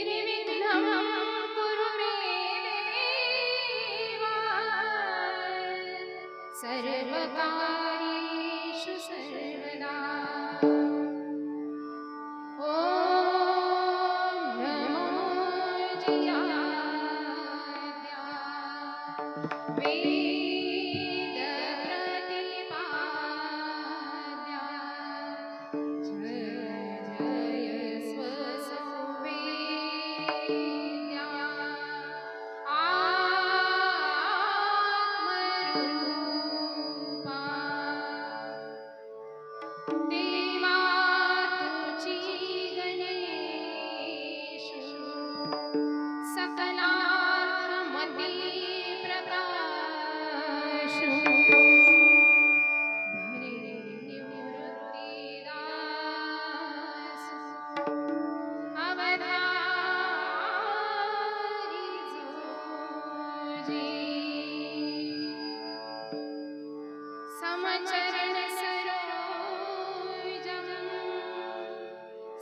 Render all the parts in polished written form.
निर्विघ्नं कुरु मे देवा सर्वकार्येषु सर्वदा। ॐ नमो जयाद्या समचरण सरोजं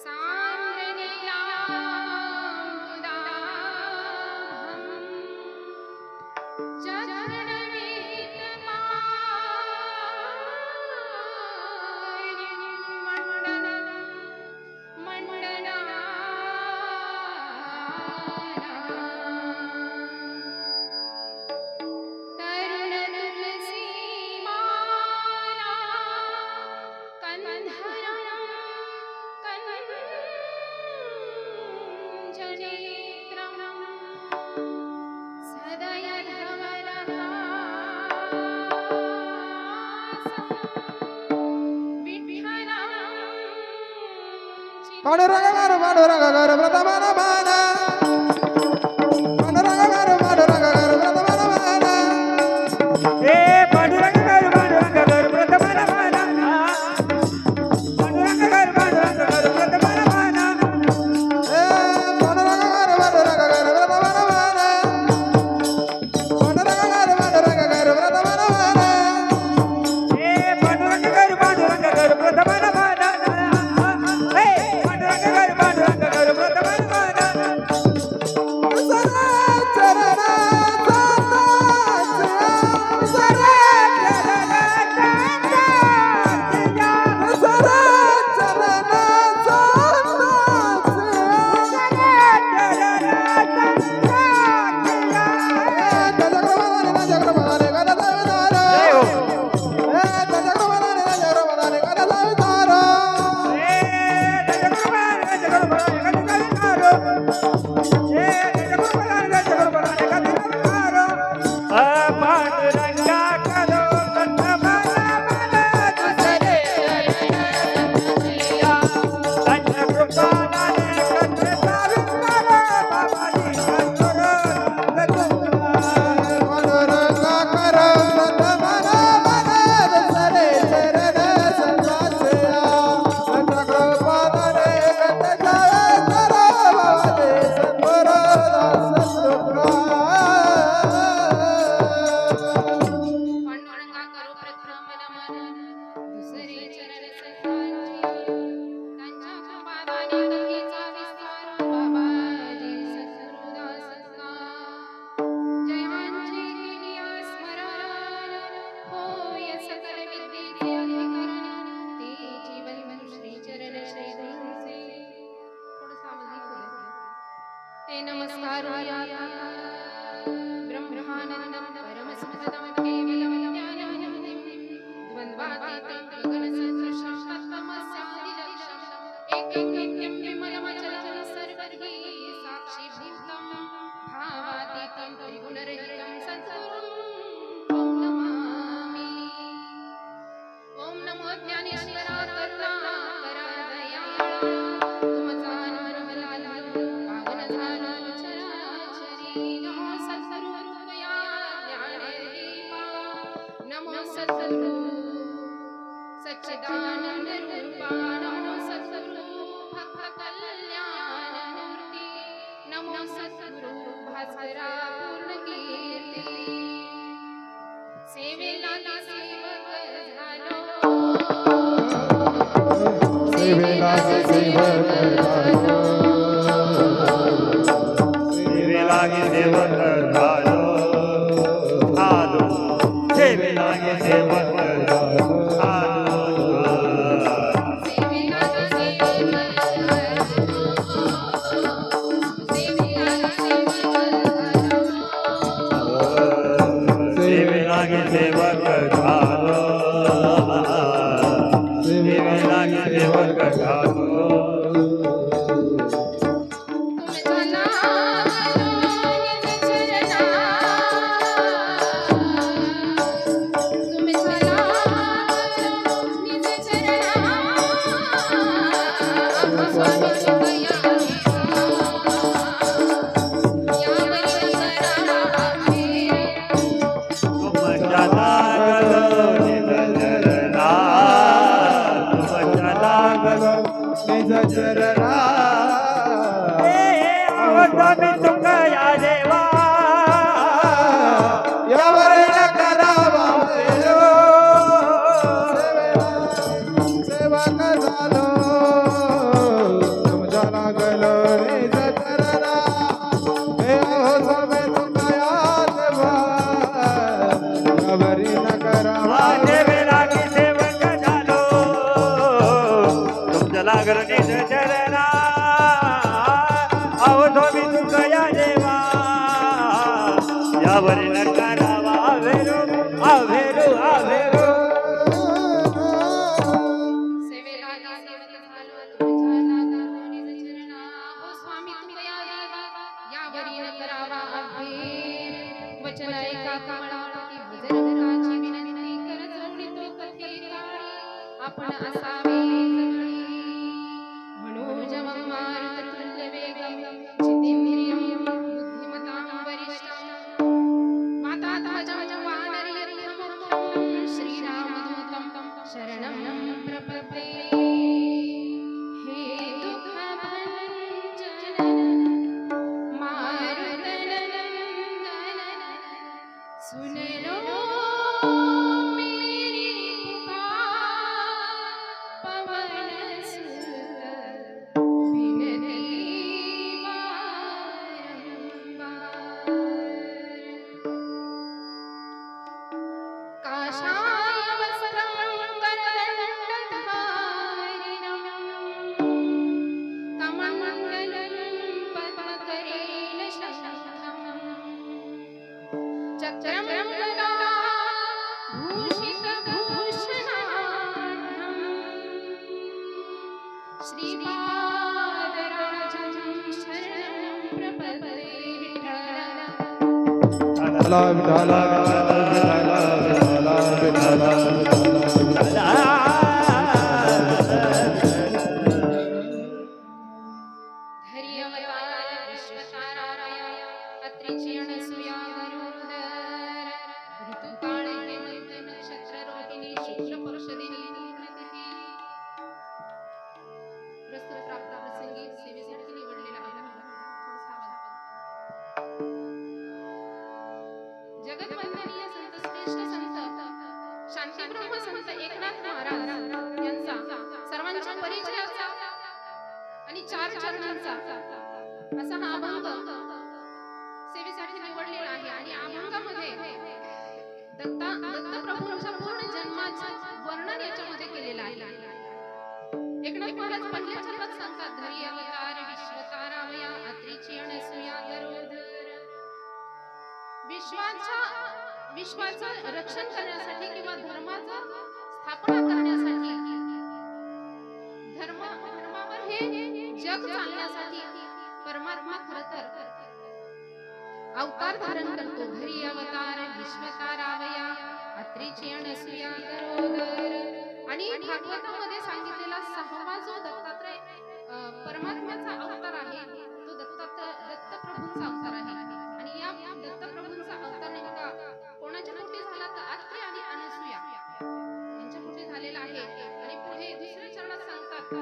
सान्द्रनीलाम्बुदाभं पांडुरंगार पांडुरंगार व्रतमान माना पांडुरंगार पांडुरंगार व्रतमान माना हे पांडुरंगार पांडुरंगार व्रतमान माना पांडुरंगार पांडुरंगार व्रतमान माना हे पांडुरंगार पांडुरंगार व्रतमान माना पांडुरंगार पांडुरंगार व्रतमान माना हे पांडुरंगार पांडुरंगार व्रतमान माना नमस्कार ब्रह्मानंदं परमसुखदं केवलं ज्ञानं द्वन्द्वातीतं गगनसदृशं तत्त्वमस्यादिलक्ष्यम् एकैकनित्यं विमलमचलं सर्वैः साक्षीभूतं भावातीतं त्रिगुणरहितं सद्गुरुं ॐ नमामि। ॐ नमो ज्ञानेश्वरा करुणाकरा दयाळा तुमचा नमो सद्गुरु सच्चिदानंद रूपा नमो सद्गुरु भक्त कल्याण मूर्ती नमो सद्गुरु भास्करा पूर्ण कीर्ती सेवेला सेवक झालो सेवेला सेवक झालो सेवक झालो आलो सेवेलागे सेवक आलो सेवेलागे सेवक झालो सेवेलागे सेवक झालो विश्वाचं रक्षण करण्यासाठी किंवा धर्माचं स्थापना करण्यासाठी धर्मावर हे जग चालण्यासाठी परमात्मा खरं तर अवतार धारण करतो. धरी अवतार विश्वतारावया अत्रीची अनसूया गरोदर. आणि भागवतामध्ये सांगितलेला 6वा जो दत्तात्रय परमात्म्याचा अवतार आहे तो दत्तप्रभूंचा अवतार आहे. आणि या दत्तप्रभूंचा अवतार नेमका कोणाच्या पोटी झाला तर अत्रि आणि अनसूया यांच्या पोटी झालेला आहे. आणि पुढे दुसऱ्या चरणात सांगतात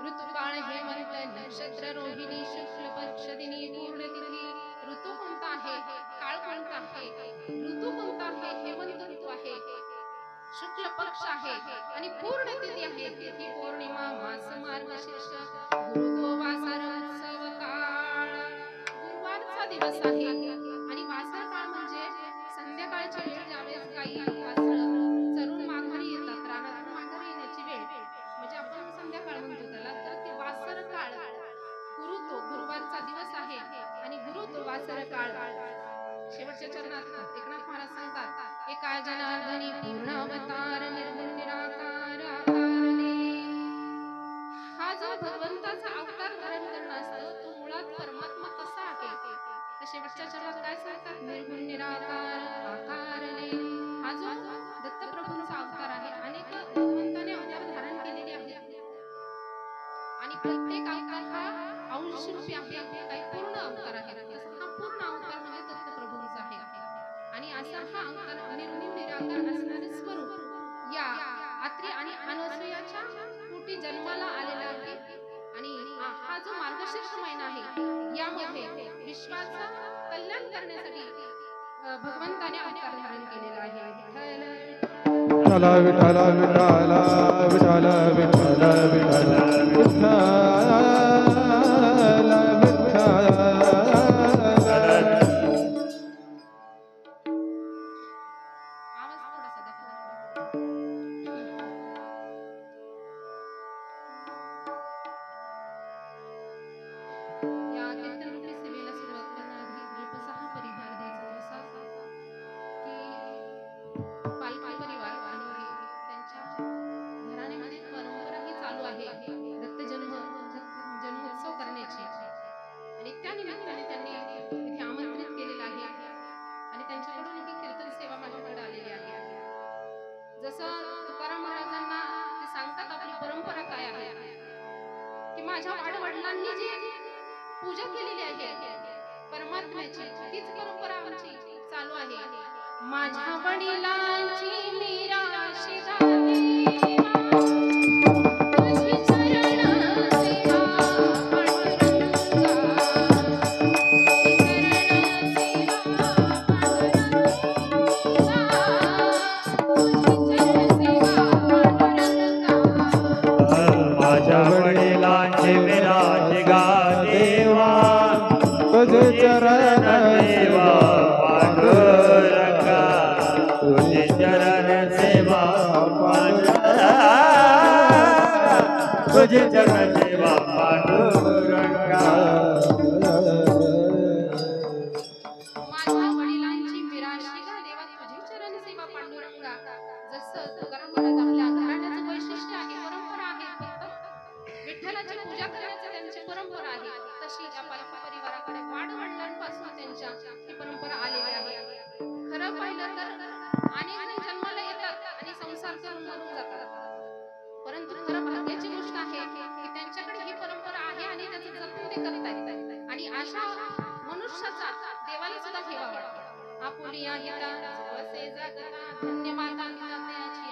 ऋतुकाळ हेमंत नक्षत्र रोहिणी शुक्ल पक्ष दिनी पूर्ण तिथी. ऋतू कोणता आहे, काळ कोणता आहे, ऋतू कोणता आहे, हेमंत ऋतू आहे, शुक्ल पक्ष आहे आणि पूर्ण तिथी आहे. तिथी पौर्णिमा मास मार्गशीर्ष गुरुतो वासर उत्सव काळ. गुरुवारचा दिवस दिवस आहे आणि वासर काळ म्हणजे संध्याकाळची वेळ ज्यावेळेस गायी वासरं चरून माघारी येतात, रानातून माघारी येण्याची वेळ म्हणजे आपण संध्याकाळ म्हणतो त्याला. तर ती वासर काळ गुरु तो गुरुवारचा दिवस आहे आणि गुरु तो वासर काळ. शेवटच्या चरणात एकनाथ महाराज सांगतात, एका जनार्दनी पूर्ण अवतार निर्गुण निराकार आकारले. हा जो भगवंताचा अवतार धारण करणं असतं तो मुळात परमात्मा कसा आहे तर शेवटच्या चरणात काय सांगतात, निर्गुण निराकार आकारले. हा जो दत्तप्रभूंचा अवतार आहे, अनेक भगवंताने अवतार धारण केलेले आहेत आणि प्रत्येक अवतार हा अंश रूपी आहे, काही पूर्ण अवतार आहे. तसं हा पूर्ण अवतार म्हणजे दत्तप्रभूंचा आहे आणि असा हा अवतार निर्गुण निराकार असणारे स्वरूप या आत्री आणि अनसूयाच्या पोटी जन्माला आलेला आहे. आणि हा जो मार्गशीर्ष महिना आहे यामध्ये विश्वाचं कल्याण करण्यासाठी भगवंताने अवतार धारण केलेला आहे. विठ्ठल विठ्ठल विठ्ठल विठ्ठल विठ्ठल विठ्ठल विठ्ठल आवाज थोडासा दाखवा. या कीर्तन रूपी सेवेला सुरुवात करण्याआधी अल्पसा हा परिवार द्यायचा जसा की पालखी परिवार आणि त्यांच्या घराण्यामध्ये परंपरा ही चालू आहे दत्त जन्मोत्सव करण्याची आणि त्या निमित्ताने त्यांनी इथे आमंत्रित केलेलं आहे आणि त्यांच्याकडून ही कीर्तन सेवा माझ्याकडे आलेली आहे. जसं तुकाराम महाराजांना ते सांगतात आपली परंपरा काय आहे की माझ्या वाडवडिलांनी जी पूजा केलेली आहे परमात्म्याची तीच परंपरा आमची चालू आहे. माझ्या वडिलांची निराशी झाली तुझी चरण सेवा पांडुरंगा, माझ्या वडिलांचे विराज गा देवा, तुझे चरण सेवा पांडुरंगा, तुझे चरण सेवा पांडुरंगा, तुझे चरण सेवा पांडुरंगा. माझ्या वडिलांची विराशी गा देवा तुझी चरण सेवा पांडुरंगा. जसं तुकाराम महाराज आपल्या घराण्याचं वैशिष्ट्य आहे, परंपरा आहे, फक्त विठ्ठलाची पूजा करण्याची त्यांची परंपरा आहे, तशी या पालखी परिवाराकडे वाडवडिलांपासून त्यांच्या ही परंपरा आलेली आहे. खरं पाहिलं तर अनेक जण जन्माला येतात आणि संसार करून मरून जातात, परंतु खरं भाग्याची गोष्ट आहे की त्यांच्याकडे ही परंपरा आहे आणि त्याचं जतन ते करतायत आणि अशा मनुष्याचा देवाला सुद्धा ठेवा वाटतो. आपुलिया हिता वसे जगता धन्य माता पिता तयाची.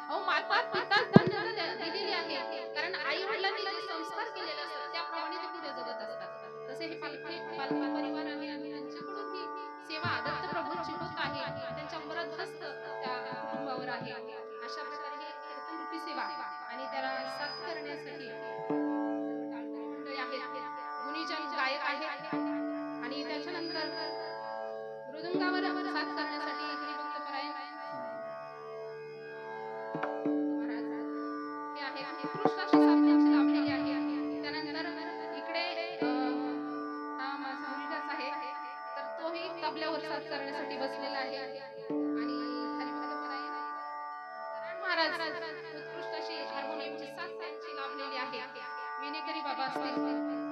अहो माता पिता धन्यता दिलेली आहे, कारण आई वडिलांनी जे संस्कार केलेले असतात त्याप्रमाणे ते पुढे जगत असतात. तसे हे पालखी परिवार आहे आणि त्यांच्याकडून ही सेवा दत्तप्रभूंची होत आहे, त्यांच्या बरदहस्त त्या कुटुंबावर आहे. अशा प्रकारे हे कीर्तन रूपी सेवा आणि त्याला साथ करण्यासाठी मंडळी आहेत, गुणीजन गायक आहेत आणि त्याच्यानंतर मृदुंगावर साथ करण्यासाठी हरिभक्तपरायण महाराज हे आहेत. उत्कृष्ट अशी साथ त्यांची लाभलेली आहे. त्यानंतर इकडे हा माझा मुलगाच आहे, तर तोही तबल्यावर साथ करण्यासाठी बसलेला आहे आणि हरिभक्तपरायण महाराज उत्कृष्ट अशी हार्मोनियमची साथ त्यांची लाभलेली आहे. विनेकरी बाबा असतील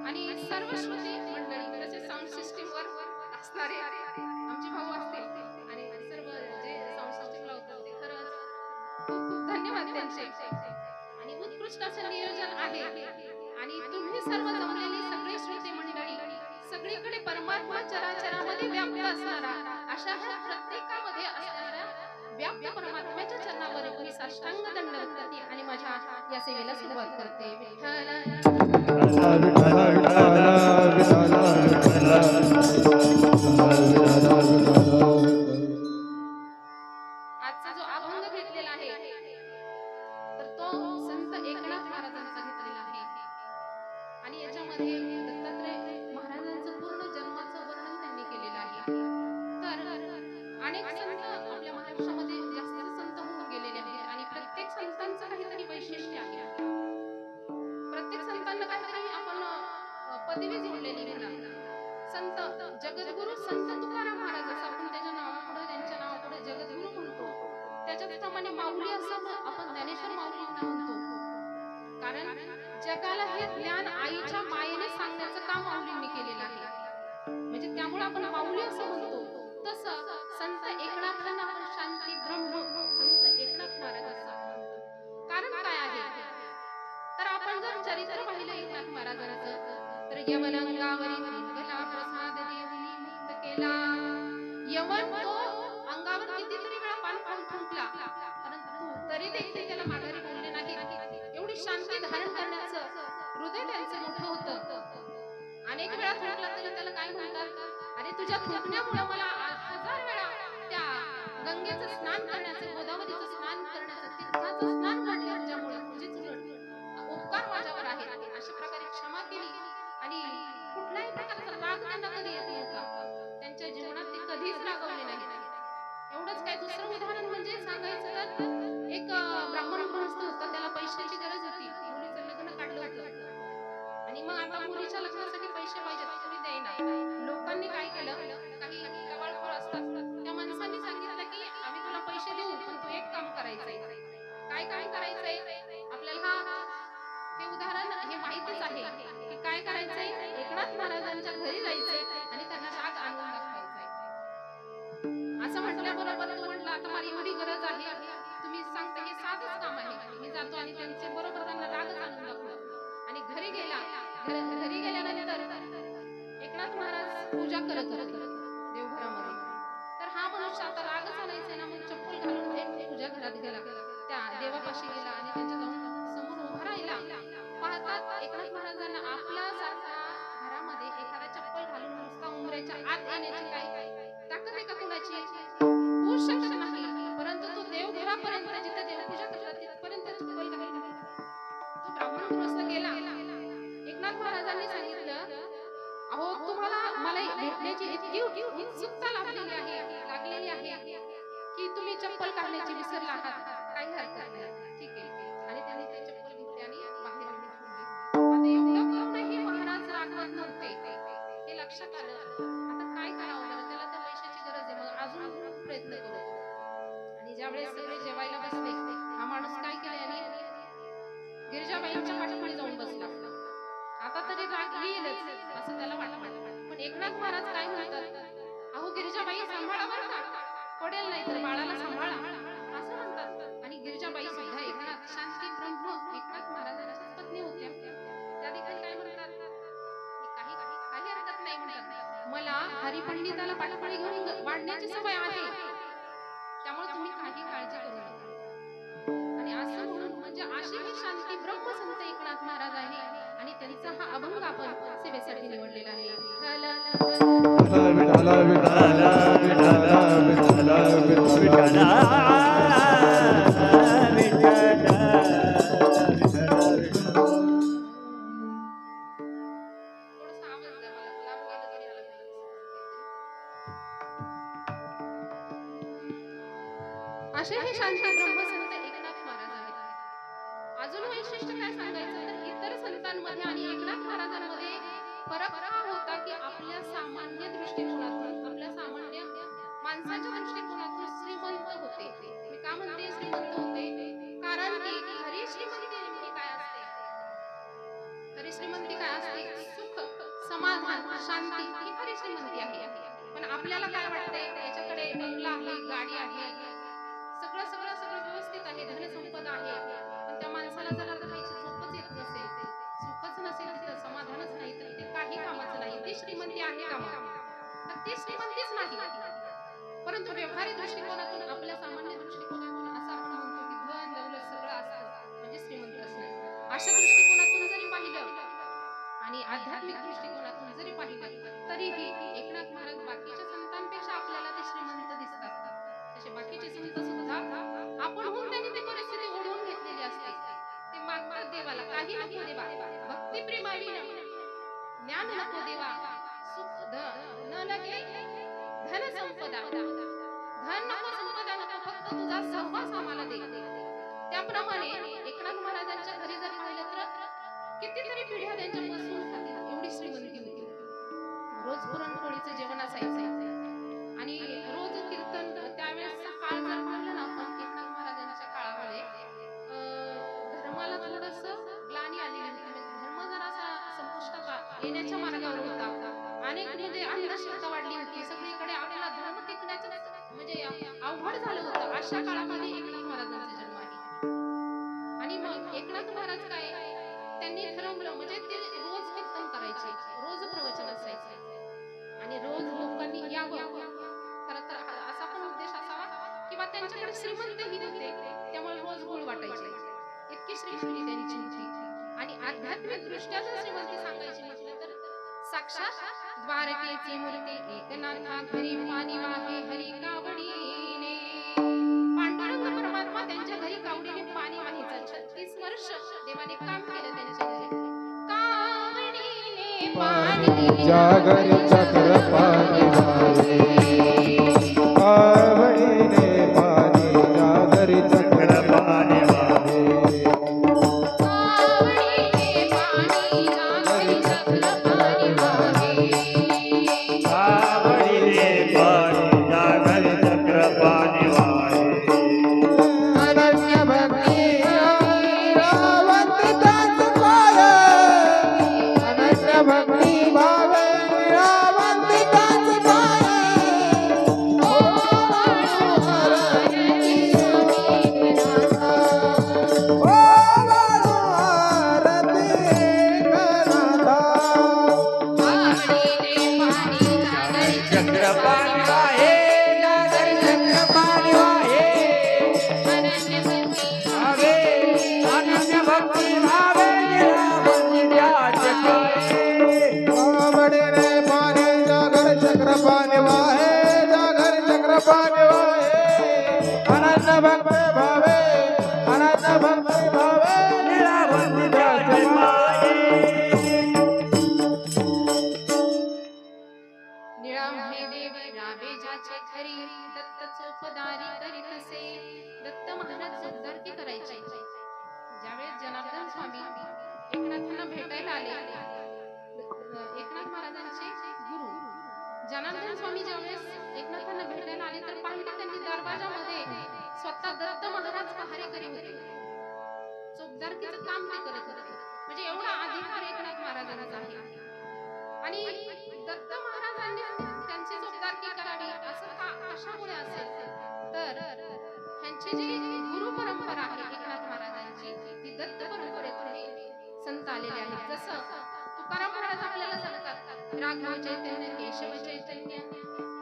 आणि सर्व श्रुती मंडळी तसेच साऊंड सिस्टीम वर असणारे आमचे भाऊ असतील आणि सर्व जे साऊंड सिस्टीम लावतात ते खरंच खूप खूप धन्यवाद त्यांचे. आणि उत्कृष्ट असं नियोजन आहे आणि तुम्ही सर्व जमलेली सगळी श्रुती मंडळी सगळीकडे परमात्मा चराचरामध्ये व्याप्त असणारा अशा प्रत्येकामध्ये असणाऱ्या व्याप्त परमात्म्याच्या चरणावर मी साष्टांग दंडवत करते आणि माझ्या या सेवेला सुरुवात करते. विठ्ठल आजचा जो अभंग घेतलेला आहे तर तो संत एकनाथ महाराजांचा घेतलेला आहे आणि याच्यामध्ये दत्तात्रय महाराजांचं पूर्ण जन्माचं वर्णन त्यांनी केलेलं पदवी जोडलेली मला. संत जगद्गुरु संत तुकाराम महाराजाचा आपण त्याच्या नावापुढे त्यांच्या नावापुढे जगद्गुरु म्हणतो. त्याच्याप्रमाणे माऊली असं आपण ज्ञानेश्वर माऊलींना म्हणतो. कारण जगाला हे ज्ञान आईच्या मायेने सांगण्याचं काम माऊलींनी केलेलं आहे. म्हणजे त्यामुळे आपण माऊली असं म्हणतो. तसं संत एकनाथांना आपण शांती ब्रह्म संत एकनाथ महाराज असं म्हणतो. कारण काय आहे तर आपण जर चरित्र पाहिलं एकनाथ महाराजांचं तर यवनांगावरी त्रिंगला प्रसाद देवनी मुक्त केला. यवन तो अंगावर कितीतरी वेळा पान पाऊन थुंकला परंतु तरी देखील त्याला माघारी बोलले नाही. एवढी शांती धारण करण्याचं हृदय त्यांचं मोठं होतं. अनेक वेळा थुंकला तरी त्याला काय म्हणतात, अरे तुझ्या थुंकण्यामुळे मला 1000 वेळा त्या गंगेचं स्नान करण्याचं, गोदावरीचं स्नान करण्याचं, तीर्थाचं स्नान घडलं तुझ्यामुळे, तुझीच उपकार माझ्यावर आहे. अशा प्रकारे क्षमा केली आणि कुठल्याही प्रकारचा राग त्यांना कधी येत नव्हता. त्यांच्या जीवनात ते कधीच रागवले नाही. एवढंच काय. दुसरं उदाहरण म्हणजे सांगायचं तर एक ब्राह्मण गृहस्थ होता. त्याला पैशाची गरज होती. मुलीचं लग्न काढलं होतं आणि मग आता मुलीच्या लग्नासाठी पैसे पाहिजेत, कोणी देईना. लोकांनी काय केलं, काही लवाळखोर असतात त्या माणसांनी सांगितलं की आम्ही तुला पैसे देऊ पण तू एक काम करायचंय. काय काम करायचंय आपल्याला हे उदाहरण हे माहितीच आहे की काय करायचंय. एकनाथ महाराजांच्या घरी जायचंय आणि त्यांना राग आणून दाखवायचंय. असं म्हटल्याबरोबर तो म्हटला आता मला एवढी गरज आहे तुम्ही सांगता हे साधंच काम आहे. मी जातो आणि त्यांचे बरोबर त्यांना रागच आणून दाखवतो. आणि घरी गेला. घरी गेल्यानंतर एकनाथ महाराज पूजा करत होते देवघरामध्ये. तर हा मनुष्य आता रागच आणायचा ना, मग चप्पल घालून पूजा घरात गेला. त्या देवापाशी गेला आणि त्यांच्या जाऊन समोर उभा राहिला. पाहतात एकनाथ महाराजांना आपल्या सारखा घरामध्ये एखादा चप्पल घालून नुसता उंबऱ्याच्या आत येण्याची काय ताकद आहे का कुणाची? होऊ शकत नाही. परंतु तो देवघरापर्यंत जिथे देवपूजा करतात तिथपर्यंत चप्पल घालून तो ब्राह्मण गृहस्थ गेला. एकनाथ महाराजांनी सांगितलं, अहो तुम्हाला मला भेटण्याची इतकी उत्सुकता लागलेली आहे की तुम्ही चप्पल काढण्याची विसरला आहात. काही हरकत नाही, ठीक आहे. आणि त्यांनी ते चप्पल घेतली आणि बाहेर ठेवली. आता एवढं करूनही महाराज रागवत नव्हते हे लक्षात आलं. आता काय करावं बरं, त्याला तर पैशाची गरज आहे, मग अजून प्रयत्न करू. आणि ज्यावेळेस सगळे जेवायला बसले हा माणूस काय केले आणि गिरिजाबाईंच्या पाठीपुढे जाऊन बसला. आता तरी राग येईलच असं त्याला वाटलं. पण एकनाथ महाराज काय म्हणतात, अहो गिरिजाबाई सांभाळा बरं का, पडेल नाही तर बाळाला सांभाळा असं म्हणतात. आणि गिरिजाबाई सुद्धा एकनाथ शांती ब्रह्म एकनाथ महाराजांच्या पत्नी होत्या. त्या देखील काय म्हणतात, काही हरकत नाही म्हणतात, मला हरिपंडिताला पाठीपुढे घेऊन वाढण्याची सवय आहे, त्यामुळे तुम्ही काही काळजी करू नका. आणि असं म्हणून म्हणजे अशी ही शांती ब्रह्म संत एकनाथ महाराज आहे आणि त्यांचा हा अभंग आपण सेवेसाठी निवडलेला आहे. विठाला विठाला विठाला विठाला विठाला असे हे शांती ब्रह्मसंत एकनाथ महाराज आहेत. अजून वैशिष्ट्य काय सांगायचं तर इतर संतांमध्ये आणि एकनाथ महाराजांमध्ये फरक हा होता की आपल्या सामान्य दृष्टिकोनातून, आपल्या सामान्य माणसाच्या दृष्टिकोनातून श्रीमंत होते. मी का म्हणते श्रीमंत होते, कारण की खरी श्रीमंती नेमकी काय असते, खरी श्रीमंती काय असते, सुख समाधान शांती ही खरी श्रीमंती आहे. पण आपल्याला काय वाटतंय, याच्याकडे बंगला आहे, गाडी आहे, सगळं सगळं सगळं व्यवस्थित आहे, धनसंपदा आहे, पण त्या माणसाला जर राहायची झोपच येत नसेल, सुखच नसेल, तिथं समाधानच नाही, तर ते काही कामाचं नाही. ती श्रीमंती आहे का मग? तर ती श्रीमंतीच नाही. परंतु व्यवहारिक दृष्टिकोनातून, आपल्या सामान्य दृष्टिकोनातून असं आपण म्हणतो की धन दौलत सगळं असतं म्हणजे श्रीमंत असणं. अशा दृष्टिकोनातून जरी पाहिलं आणि आध्यात्मिक दृष्टिकोनातून जरी पाहिलं तरीही एकनाथ महाराज बाकीच्या संतांपेक्षा आपल्याला ते श्रीमंत दिसतात. तसे बाकीचे संत सुद्धा आपणहून त्यांनी ती परिस्थिती ओढवून घेतलेली असते. ते मागतात देवाला, काही नको देवा, भक्ती प्रेमावी ज्ञान नको देवा, सुख न लगे धन संपदा, धन नको संपदा नको, फक्त तुझा सहवास आम्हाला दे. त्याप्रमाणे एकनाथ महाराजांच्या घरी जर पाहिलं तर कितीतरी पिढ्या त्यांच्या बसून खातील एवढी श्रीमंती होती. रोज पुरणपोळीचं जेवण असायचं आणि रोज कीर्तन. त्यावेळेसचा काळ जर पाहिलं ना आपण एकनाथ महाराजांच्या काळामध्ये धर्माला थोडस ग्लानी आलेली होती. धर्म जरासा संपुष्टात येण्याच्या मार्गावर होता. अनेक म्हणजे अंधश्रद्धा वाढली होती. सगळीकडे आपल्याला धर्म टिकण्याचं म्हणजे अवघड झालं होतं. अशा काळामध्ये एकनाथ महाराजांचा जन्म आहे. आणि मग एकनाथ महाराज काय त्यांनी ठरवलं म्हणजे ते रोज कीर्तन करायचे, रोज प्रवचन असायचे आणि रोज लोकांनी यावं. खरं तर असा पण उद्देश असावा किंवा त्यांच्याकडे श्रीमंतही होते त्यामुळे रोज गोळ वाटायचे. इतकी श्रीमंती त्यांची होती. आणि आध्यात्मिक दृष्ट्या जर श्रीमंती सांगायची म्हटलं तर साक्षात द्वारकेची मूर्ती एकनाथा घरी पाणी वाहे हरी कावडीने. पांडुरंग परमात्मा त्यांच्या घरी कावडीने पाणी वाहायचा. 36 वर्ष देवाने काम केलं त्यांच्या घरी. कावडीने पाणी जागर चक्र पाणी वाहे, कावडीने पाणी जागर चक्र पाणी वाहे, कावडीने पाणी जागर चक्र पाणी वाहे, कावडीने पाणी जागर चक्र पाणी वाहे. अनन्य भक्ती रावंतिताच पाय, अनन्य भक्ती भावे रावंतिताच पाय. ओ मनोहर ओ मनोहर एकनाथा. कावडीने पाणी जागर चक्र पाणी वाहे, जागर चक्र पाणी वाहे. अनन्य भक्ती भावे अनन्य भक्ती भावे निरावंतिताच पाये. कावडीने पाणी जागर चक्र पाणी वाहे, जागर चक्र पाणी वाहे. अनन्य भक्ती भावे, अनन्य भक्ती भावे निरावंतिताच पाये. निळामहे देवी राबे ज्याचे घरी दत्त चोपदारी करीतसे. दत्त महाराज चोपदारकी करायचे. ज्यावेळेस जनार्दन स्वामी एकनाथांना भेटायला आले, एकनाथ महाराजांचे गुरु जनार्दन स्वामी ज्यावेळेस एकनाथांना भेटायला आले तर पाहिलं त्यांनी दरवाजामध्ये स्वतः दत्त महाराज पहारेकरी होते. चोपदारकीचं काम ते करत होते. म्हणजे एवढा अधिकार एकनाथ महाराजांचा आहे. आणि दत्त महाराजांनी त्यांची चोपदारकी करावी असं कशामुळे असेल तर त्यांची जी गुरु परंपरा आहे एकनाथ महाराजांची ती दत्त परंपरेतून संत आलेले आहेत. जसं तुकाराम महाराज आपल्याला सांगतात राघव चैतन्य केशव चैतन्य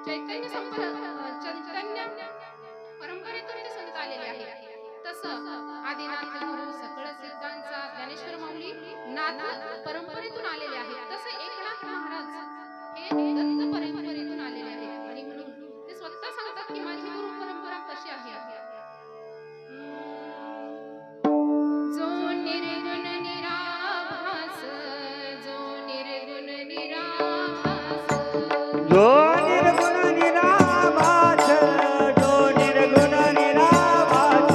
चैतन्य चैतन्य परंपरेतून ते संत आलेले आहेत. तसं आदिनाथ गुरु सकळ सिद्धांचा ज्ञानेश्वर माऊली नाथ परंपरेतून आलेले आहेत. तसं एकनाथ महाराज हे दत्त परंपरेतून आलेले आहेत. आणि म्हणून ते स्वतः सांगतात की माझी गुरु परंपरा कशी आहे. जो निर्गुण निराभास, जो निर्गुण निराभास, जो निर्गुण निराभास, जो निर्गुण निराभास.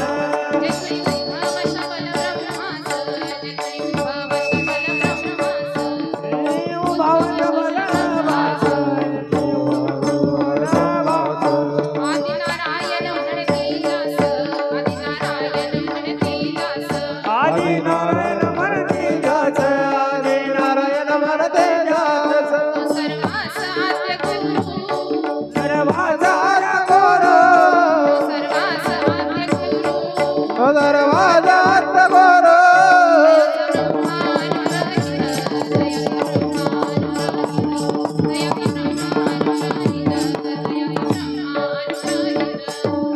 जय भव शबल ब्रह्मास, जय भव शबल ब्रह्मास, देव भाव बलवास, आदिनारायण म्हणती जास, आदिनारायण म्हणती जास, आदिनारायण म्हणते जास, आदिनारायण म्हणते जास. सर्वास आद्य गुरु, सर्वाचा गोरो सर्वास आद्य गुरु, दरवाजात गोरो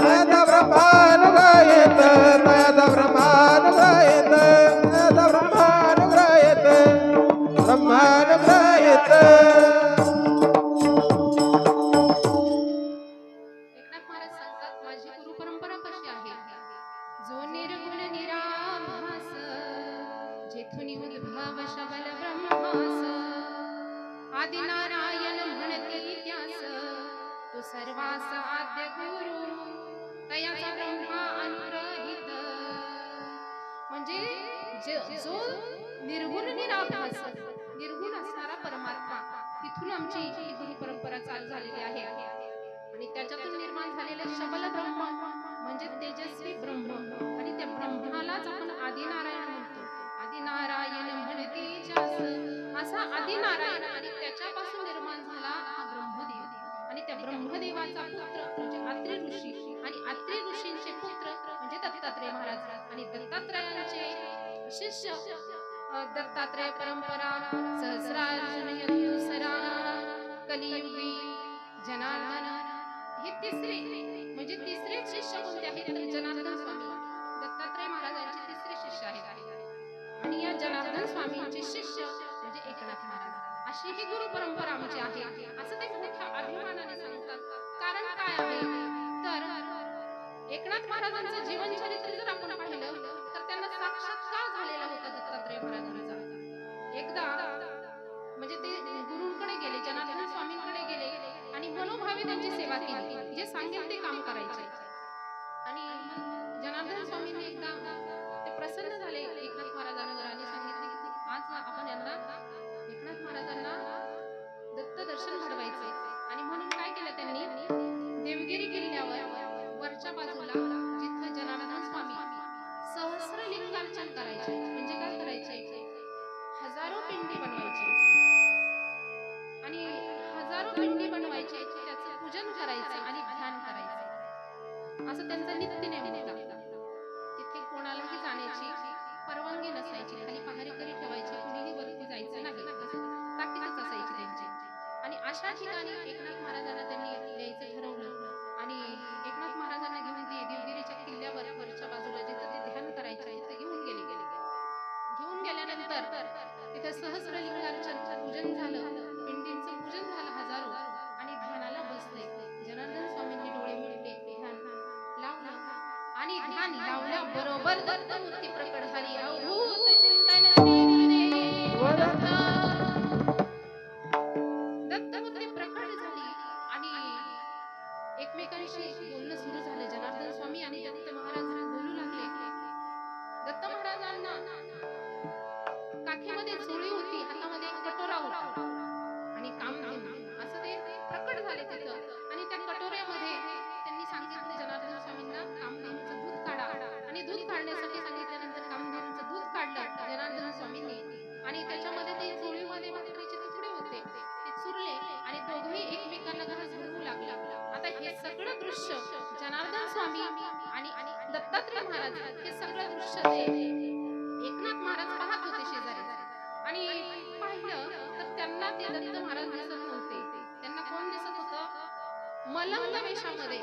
नयत ब्रह्मानुग्रहीत, नयत ब्रह्मानुग्रहीत, नयत ब्रह्मानुग्रहीत, ब्रह्मानुग्रहीत. एकनाथ महाराज सांगतात माझी गुरु परंपरा कशी आहे. जो निर्गुण निराभास, जेथुनी उद्भव शबल ब्रह्मास, आदिनारायण म्हणती त्यास, तो सर्वास आद्य गुरु, तयाचा ब्रह्मा अनुग्रहित. म्हणजे जो निर्गुण निराभास निराभास निर्गुण असणारा परमात्मा, तिथून आमची ही गुरु परंपरा चालू झालेली आहे. आणि त्याच्यातून निर्माण झालेले शबल ब्रह्म म्हणजे तेजस्वी ब्रह्म, आणि त्या ब्रह्मालाच आपण आदिनारायण म्हणतो. आदिनारायण म्हणते जास, असा आदिनारायण, आणि त्याच्यापासून निर्माण झाला हा ब्रह्मदेव. आणि त्या ब्रह्मदेवाचा पुत्र म्हणजे अत्रि ऋषी, आणि अत्रि ऋषींचे पुत्र म्हणजे दत्तात्रय महाराज, आणि दत्तात्रयांचे शिष्य दत्तात्रय परंपरा सहस्रार्जुन यदुसरा कलियुगी जनार्दन. हे तिसरे म्हणजे तिसरे शिष्य कोणते आहेत तर जनार्दन स्वामी दत्तात्रय महाराजांचे तिसरे शिष्य आहेत. आणि या जनार्दन स्वामींचे शिष्य म्हणजे एकनाथ महाराज. अशी ही गुरु परंपरा आमची आहे असं ते मोठ्या अभिमानाने सांगतात. कारण काय आहे तर एकनाथ महाराजांचं जीवन चरित्र जर आपण पाहिलं तर त्यांना साक्षात्कार झालेला होता दत्तात्रय महाराजांचा. एकदा म्हणजे ते गुरूंकडे गेले, जनार्दन स्वामींकडे गेले आणि मनोभावे त्यांची सेवा केली, जे सांगेल ते काम करायचे. आणि जनार्दन स्वामींनी एकदा ते प्रसन्न झाले एकनाथ महाराजांवर आणि सांगितले की आज आपण यांना एकनाथ महाराजांना दत्त दर्शन घडवायचे. आणि म्हणून काय केलं त्यांनी, देवगिरी किल्ल्यावर वरच्या बाजूला जिथे जनार्दन स्वामी सहस्रलिंगार्चन करायचे, म्हणजे काय करायचे, हजारो पिंडी बनवायचे आणि हजारो पिंडी बनवायचे, त्याचं पूजन करायचं आणि ध्यान करायचं, असं त्यांचा नित्यनेम होता. तिथे कोणालाही जाण्याची परवानगी नसायची, खाली पहारेकरी ठेवायचे, कुणीही वरती जायचं नाही, ताकीदच असायची त्यांची. आणि अशा ठिकाणी एकनाथ महाराजांना त्यांनी यायचं ठरवलं आणि एकनाथ महाराजांना घेऊन ते देवगिरीच्या किल्ल्यावर वरच्या बाजूला जिथं ते ध्यान करायचे तिथे घेऊन गेले. घेऊन गेल्यानंतर तिथे सहस्रलिंगार्चन पूजन झालं, पिंडींचं पूजन झालं हजारो, आणि ध्यानाला बसले. जनार्दन स्वामींनी डोळे मिटले, ध्यान लावलं आणि ध्यान लावल्याबरोबर दत्तमूर्ती प्रकट झाली. अवधूत चिंतन दत्तमूर्ती प्रकट झाली आणि एकमेकांशी बोलणं सुरू झालं. जनार्दन स्वामी आणि दत्त महाराज बोलू लागले. दत्त महाराजांना काठीमध्ये झोळी होती, हातामध्ये एक कटोरा होता आणि कामधेनू, असं ते प्रकट झाले तिथं. आणि त्या कटोऱ्यामध्ये त्यांनी सांगितलं जनार्दन स्वामींना कामधेनूचं दूध काढा, आणि दूध काढण्यासाठी सांगितल्यानंतर कामधेनूचं दूध काढलं जनार्दन स्वामींनी, आणि त्याच्यामध्ये ते झोळीमध्ये भाकरीचे तुकडे होते ते चुरले आणि दोघेही एकमेकांना घास भरवू लागले. आता हे सगळं दृश्य जनार्दन स्वामी आणि दत्तात्रय महाराज हे सगळं दृश्य ते एकनाथ महाराज पाहत होते शेजारी. आणि पाहिलं तर त्यांना ते दत्त महाराज दिसत नव्हते. त्यांना कोण दिसत होतं, मलंग वेशामध्ये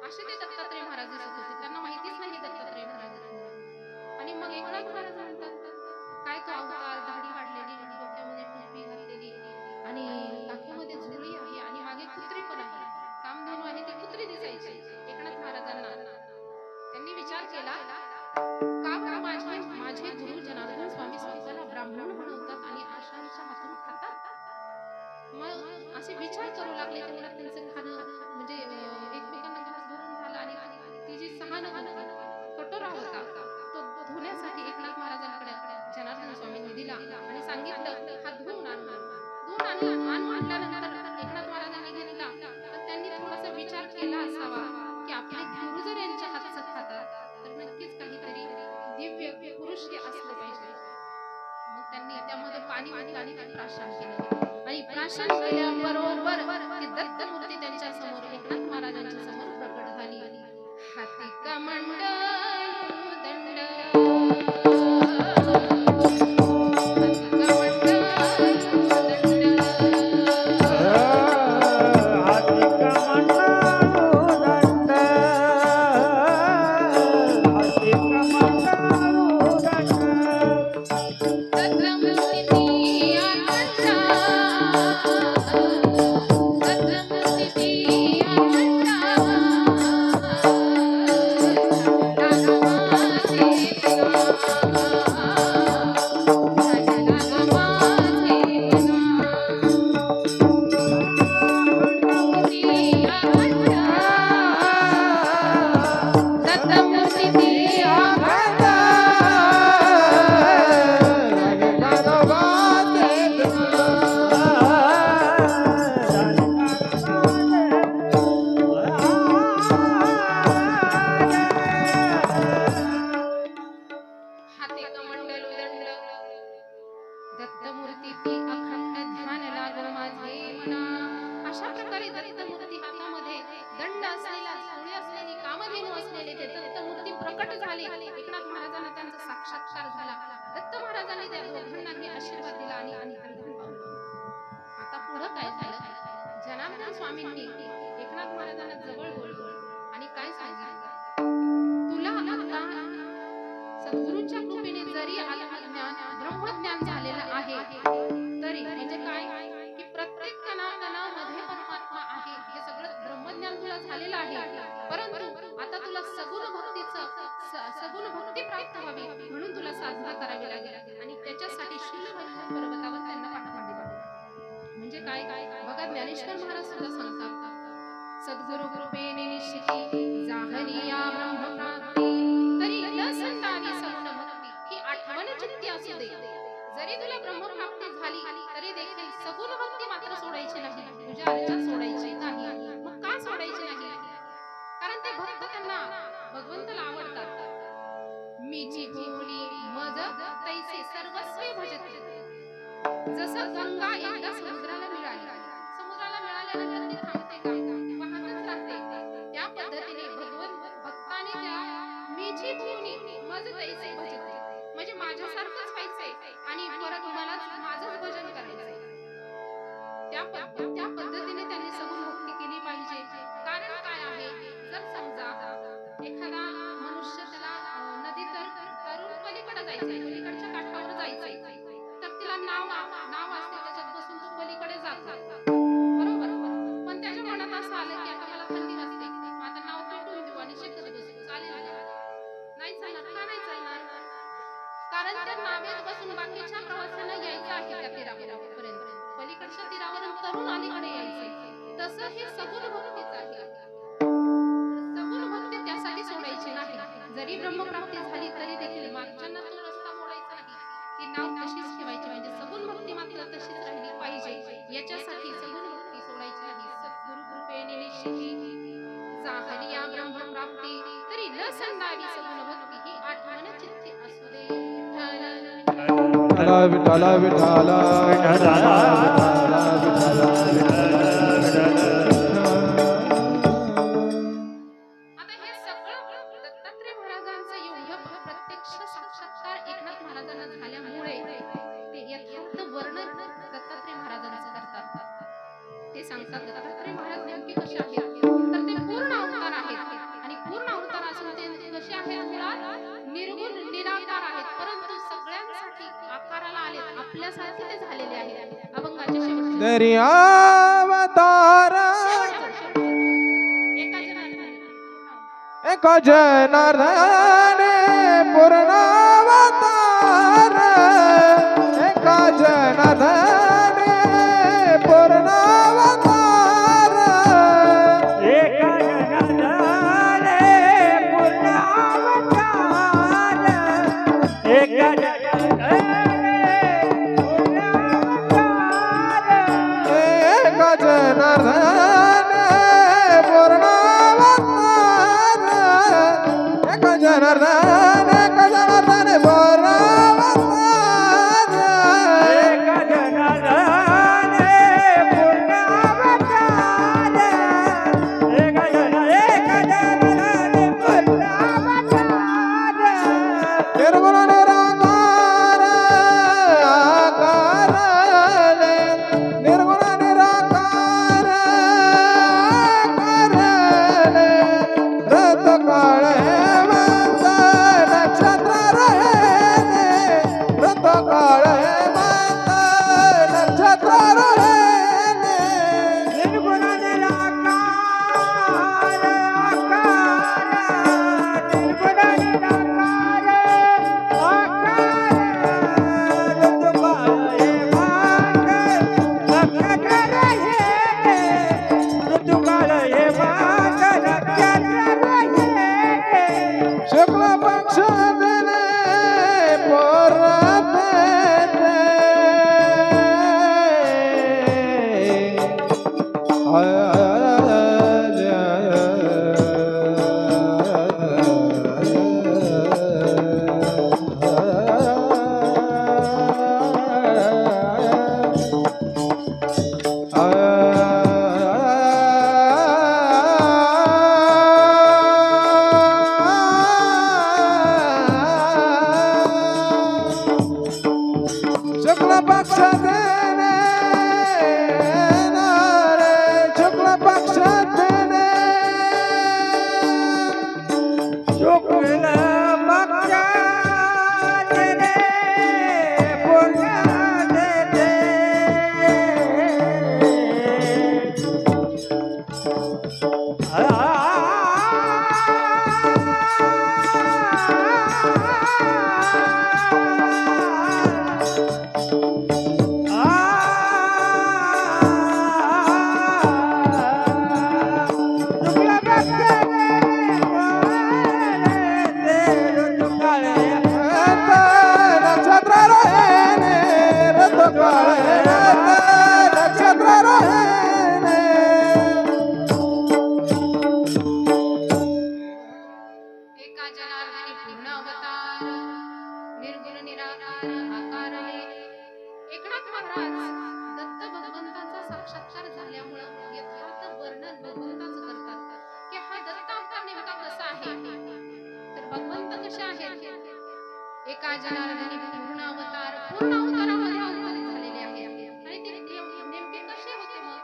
असे ते दत्तात्रय महाराज दिसत होते. त्यांना माहितीच नाही दत्तात्रय महाराज. आणि मग एकनाथ महाराज म्हणतात काय तो अवतार, दाढी वाढलेली, डोक्यामध्ये टोपी घातलेली आणि काखेमध्ये झोळी आहे आणि मागे कुत्री पण आहे, कामधेनू आहे, ती कुत्री दिसायची एकनाथ महाराजांना. त्यांनी विचार केला का बरं माझे गुरु जनार्दन स्वामी स्वतःला ब्राह्मण बनवतात आणि आशांच्या हातून खातात. मग असे विचार करू लागले. तेवढा त्यांचं खाणं म्हणजे एकमेकांना घास भरून झाला. आणि ती जी सहान कटोरा होता तो धुण्यासाठी एकनाथ महाराजांकडे जनार्दन स्वामींनी दिला आणि सांगितलं हा धुवून आण. धुवून आणल्यानंतर एकनाथ महाराजांनी घेतला. पण त्यांनी थोडासा विचार केला असावा की आपले गुरु जर यांच्या हातचं खातात तर नक्कीच काहीतरी दिव्य पुरुष हे असलं पाहिजे. मग त्यांनी त्यामध्ये पाणी वाटलं आणि ते प्राशन केलं. आणि प्राशन केल्याबरोबर ती दत्तमूर्ती त्यांच्या समोर एकनाथ महाराजांच्या समोर प्रकट झाली. हाती कमंडल दंड Thank you. दत्तमूर्ती अखंड ध्यान लागो माझे मना. अशा प्रकारे दत्तमूर्ती हातामध्ये दंड असलेला चोळी असलेली कामधेनू असलेले ते दत्तमूर्ती प्रकट झाले. एकनाथ महाराजांना त्यांचा साक्षात्कार झाला. दत्त महाराजांनी त्या दोघांनाही आशीर्वाद दिला आणि अंतर्धान पावलं. आता पुढं काय झालं? जनार्दन स्वामींनी एकनाथ महाराजांना जवळ बोलवलं आणि काय सांगितलं? तुला आता सद्गुरूंच्या कृपेने जरी आत्मज्ञान ब्रह्मज्ञान झालेलं आहे तरी म्हणजे काय की प्रत्येक कणाकणामध्ये परमात्मा आहे हे सगळं ब्रह्मज्ञान तुला झालेलं आहे. परंतु आता तुला सगुण भक्ती प्राप्त व्हावी म्हणून तुला साधना करावी लागेल आणि त्याच्यासाठी शूलभैरव पर्वतावर त्यांना पाठवावे लागेल. म्हणजे काय बघा ज्ञानेश्वर महाराज सुद्धा सांगतात सद्गुरु कृपेने निश्चिती जाहली या ब्रह्मप्राप्ती तरी न संतानी सगुण भक्ती ही आठवण चित्ती असू दे. जरी तुला ब्रह्मप्राप्ती झाली तरी देखील सगुण भक्ती मात्र सोडायची नाही. तुझ्या अर्चा सोडायची नाही. मग का सोडायची नाही? कारण ते भक्त त्यांना भगवंताला आवडतात. मीची भोवली मज तैसे सर्वस्वी भजते. जसं गंगा एकदा समुद्राला मिळाल्यानंतर ती थांबते का? ती वाहतच राहते. त्या पद्धतीने भक्ताने त्या मीची भोवली मज तैसे भजते म्हणजे माझ्यासारखंच व्हायचंय आणि परत मला माझंच भजन करायचंय. त्या पद्धतीने त्यांनी सगुण भक्ती केली पाहिजे. कारण काय आहे? जर समजा एखादा मनुष्य त्याला नदी तरुण पलीकडे जायचंय, पलीकडच्या काठावर जायचंय तर तिला नाव असते त्याच्यात बसून तो पलीकडे जातो बरोबर. पण त्याच्या मनात असं आलं की आता मला थंडी वाजते मग आता नाव पेटवून देऊ आणि शेकत बसू. चालेल नाही चालणार का? नाही चालणार. कारण त्या नावेत बसून बाकीच्या प्रवाशांना यायचं आहे त्या तीरापर्यंत. पलीकडच्या तीरावरून तरुण अलीकडे यायचंय. तसं हे सगुण भक्तीच आहे. सगुण भक्ती त्यासाठी सोडायची नाही. जरी ब्रह्मप्राप्ती झाली तरी देखील मागच्यांना तो रस्ता मोडायचा नाही. ती नाव तशीच ठेवायची म्हणजे सगुण भक्ती मात्र तशीच राहिली पाहिजे. याच्यासाठी सगुण भक्ती सोडायची नाही. सद्गुरु कृपेने निश्चिती जाहली या ब्रह्मप्राप्ती तरी न संदावी सगुण भक्ती ही आठवण चित्ती असू दे. विठ्ठला विठ्ठला विठ्ठला आता हे सगळं दत्तात्रय महाराजांचं एवढं प्रत्यक्ष साक्षात्कार एकनाथ महाराजांना झाल्यामुळे ते यथार्थ वर्णन दत्तात्रय महाराजांचं करतात. ते सांगतात दत्तात्रय महाराज नेमके कसे आहेत तर ते पूर्ण अवतार आहेत आणि पूर्ण अवतार असून ते कसे आहेत? मुळात निर्गुण निराकार आहेत परंतु सगळ्यांसाठी आकाराला आले. आपल्यासाठी ते झालेले आहेत. अभंगाच्या शेवटी तरी अवतार एक जनार्दन पूर्ण अवतार एक जनार्दन पूर्ण अवतार एक जनार्दन पूर्ण अवतार एक जनार्दन पूर्ण अवतार एक जनार्दन पूर्ण अवतार एक जनार्दन पक्षात येणे रे शुक्ल पक्षात येणे शुक्ल पक्षात रे पुण्यात येते. नक्षत्र रहेने ऋतू काळे नक्षत्र रहेने एका जनार्दनी पूर्ण अवतार निर्गुण निराकार आकारले. एकनाथ महाराज दत्त भगवंताचा साक्षात्कार झाल्यामुळे यथार्थ वर्णन भगवंताचं करतात की हा दत्त अवतार नेमका कसा आहे. तर भगवंत कसे आहेत. एका जनार्दनी पूर्ण अवतारामध्ये अवतरित झालेले आहे. आणि ते नेमके कसे होते. मग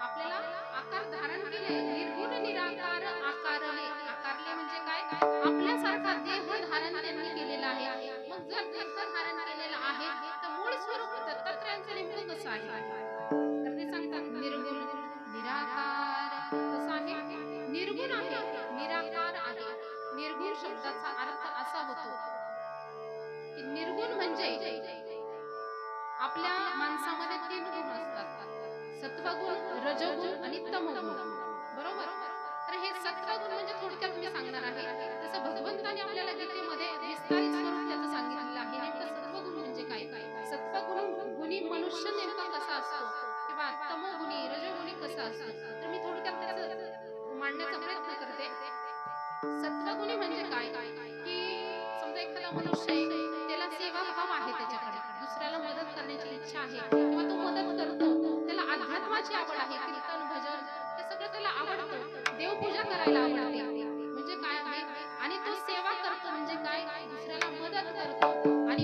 आपल्याला आकार धारण केले. निर्गुण निराकार आकारले. आकारले म्हणजे काय. आपल्यासारखा देह धारण त्यांनी केलेला आहे. मग जर देह धारण केलेला आहे तर मूळ स्वरूप दत्तात्रयांचं नेमकं कसं आहे. तर ते सांगतात निर्गुण निराकार कसं आहे. निर्गुण आहे निराकार आहे. निर्गुण शब्दाचा अर्थ असा होतो की निर्गुण म्हणजे आपल्या माणसामध्ये 3 गुण असतात. सत्वगुण रजोगुण आणि तमोगुण. बरोबर. तर हे सत्वगुण म्हणजे थोडक्यात मी सांगणार आहे. जसं भगवंताने आपल्याला गीतेमध्ये विस्तारित स्वरूप त्याचं सांगितलेलं आहे. नेमकं सत्वगुण म्हणजे काय. सत्वगुण गुणी मनुष्य नेमका कसा असतो किंवा तमोगुणी रजोगुणी कसा असतो. तर मी थोडक्यात त्याचं मांडण्याचा प्रयत्न करते. सत्वगुणी म्हणजे काय की समजा एखादा मनुष्य आहे त्याला सेवा भाव आहे. त्याच्याकडे दुसऱ्याला मदत करण्याची इच्छा आहे किंवा तो मदत करतो. त्याला अध्यात्माची आवड आहे. कीर्तन भजन हे सगळं त्याला आवडतं. देवपूजा करायला आवडते म्हणजे काय आहे. आणि तो सेवा करतो म्हणजे काय. दुसऱ्याला मदत करतो आणि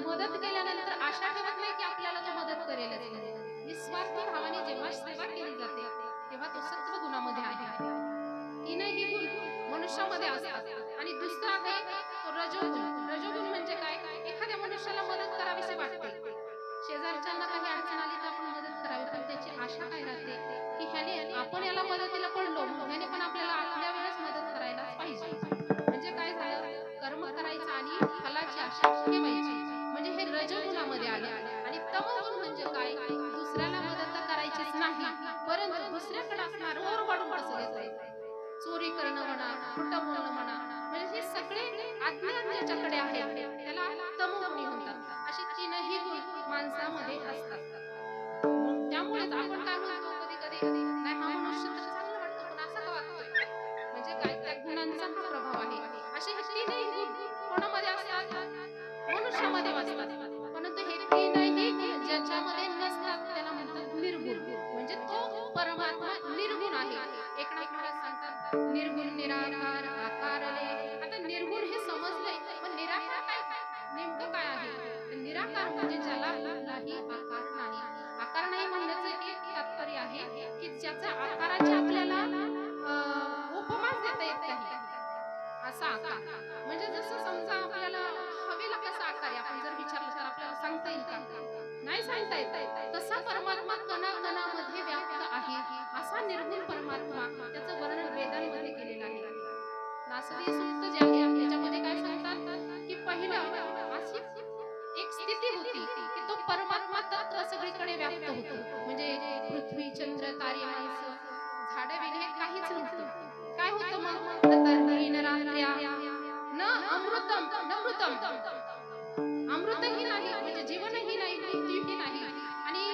मदत केल्यानंतर आशा ठेवत नाही की आपल्याला तो मदत करेलच. निस्वार्थी भावाने जेव्हा सेवा केली जाते तेव्हा तो सत्वगुणामध्ये आहे. तीनही गुण मनुष्यामध्ये असतात. आणि दुसरा आहे तो रजोगुण. रजोगुण म्हणजे काय. एखाद्या मनुष्याला मदत करावीशी वाटते. शेजारच्यांना काही अडचण आली तर आपण मदत करावी. पण त्याची आशा काय राहते की ह्याने आपण याला मदतीला पडलो ह्याने पण आपल्याला आपल्या वेळेस मदत करायलाच पाहिजे. म्हणजे काय झालं. कर्म करायचं आणि फलाची आशा ठेवायची. म्हणजे हे रजोगुणामध्ये आले. आणि तमोगुण म्हणजे काय. दुसऱ्याला मदत करायचीच नाही परंतु दुसऱ्याकडे असणार ओरबाडून कसं घेता. चोरी करणं म्हणा खोटं बोलणं म्हणा म्हणजे हे सगळे अज्ञान ज्याच्याकडे आहे त्याला तमोगुणी म्हणतात. असे 3ही गुण माणसामध्ये असतात. त्यामुळेच आपण काय म्हणतो कधी कधी नाही हा मनुष्य तर चांगलं वाटतं पण असं का वागतोय. म्हणजे काय त्या गुणांचा हा प्रभाव आहे. असे हे 3ही गुण कोणामध्ये असतात. मनुष्यामध्ये असतात. परंतु हे 3ही गुण ज्याच्यामध्ये नसतात त्याला म्हणतात निर्गुण. म्हणजे तो परमात्मा निर्गुण आहे. एकनाथ महाराज सांगतात निर्गुण निराकार आकारले. आता निर्गुण हे समजलंय पण निराकार काय नेमकं काय आहे. निराकार म्हणजे ज्याला कुठलाही आकार नाही. आकार नाही म्हणण्याचं एक तात्पर्य आहे की ज्याचा आकाराची आपल्याला उपमाच देता येत नाही असा आकार. म्हणजे जसं समजा आपल्याला हवेला कसा आकार आहे आपण जर विचारलं तर आपल्याला सांगता येईल का. नाही सांगता येत. तसा परमात्मा कणाकणामध्ये व्याप्त आहे. असा निर्गुण परमात्मा त्याचं वर्णन वेदांमध्ये केलेलं आहे. नासदी सूक्त जे आहे त्याच्यामध्ये काय सांगतात की पहिलं अशी एक स्थिती होती की तो परमात्मा तत्व सगळीकडे व्याप्त होतो. म्हणजे पृथ्वी चंद्र तारे माणसं झाडे वेगळे काहीच नव्हतं. काय होतं मग तर्ही नरात्र्या न अमृतम नमृतम. अमृतही नाही म्हणजे जीवनही नाही मृत्यूही नाही आणि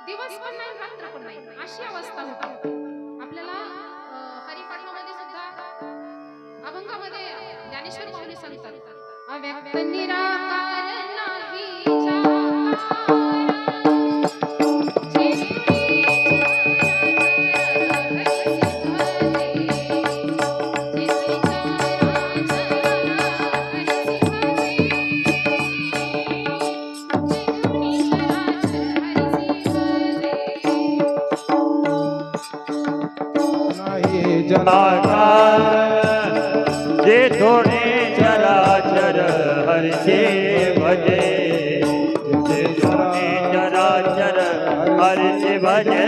दिवस पण नाही रात्र पण नाही अशी अवस्था होती. आपल्याला हरिपाठामध्ये सुद्धा अभंगामध्ये ज्ञानेश्वर माऊली सांगतात अव्यक्त निराकार नाही जे थोडे चराचर हरचे भजे जे थोडे चराचर हरचे भजे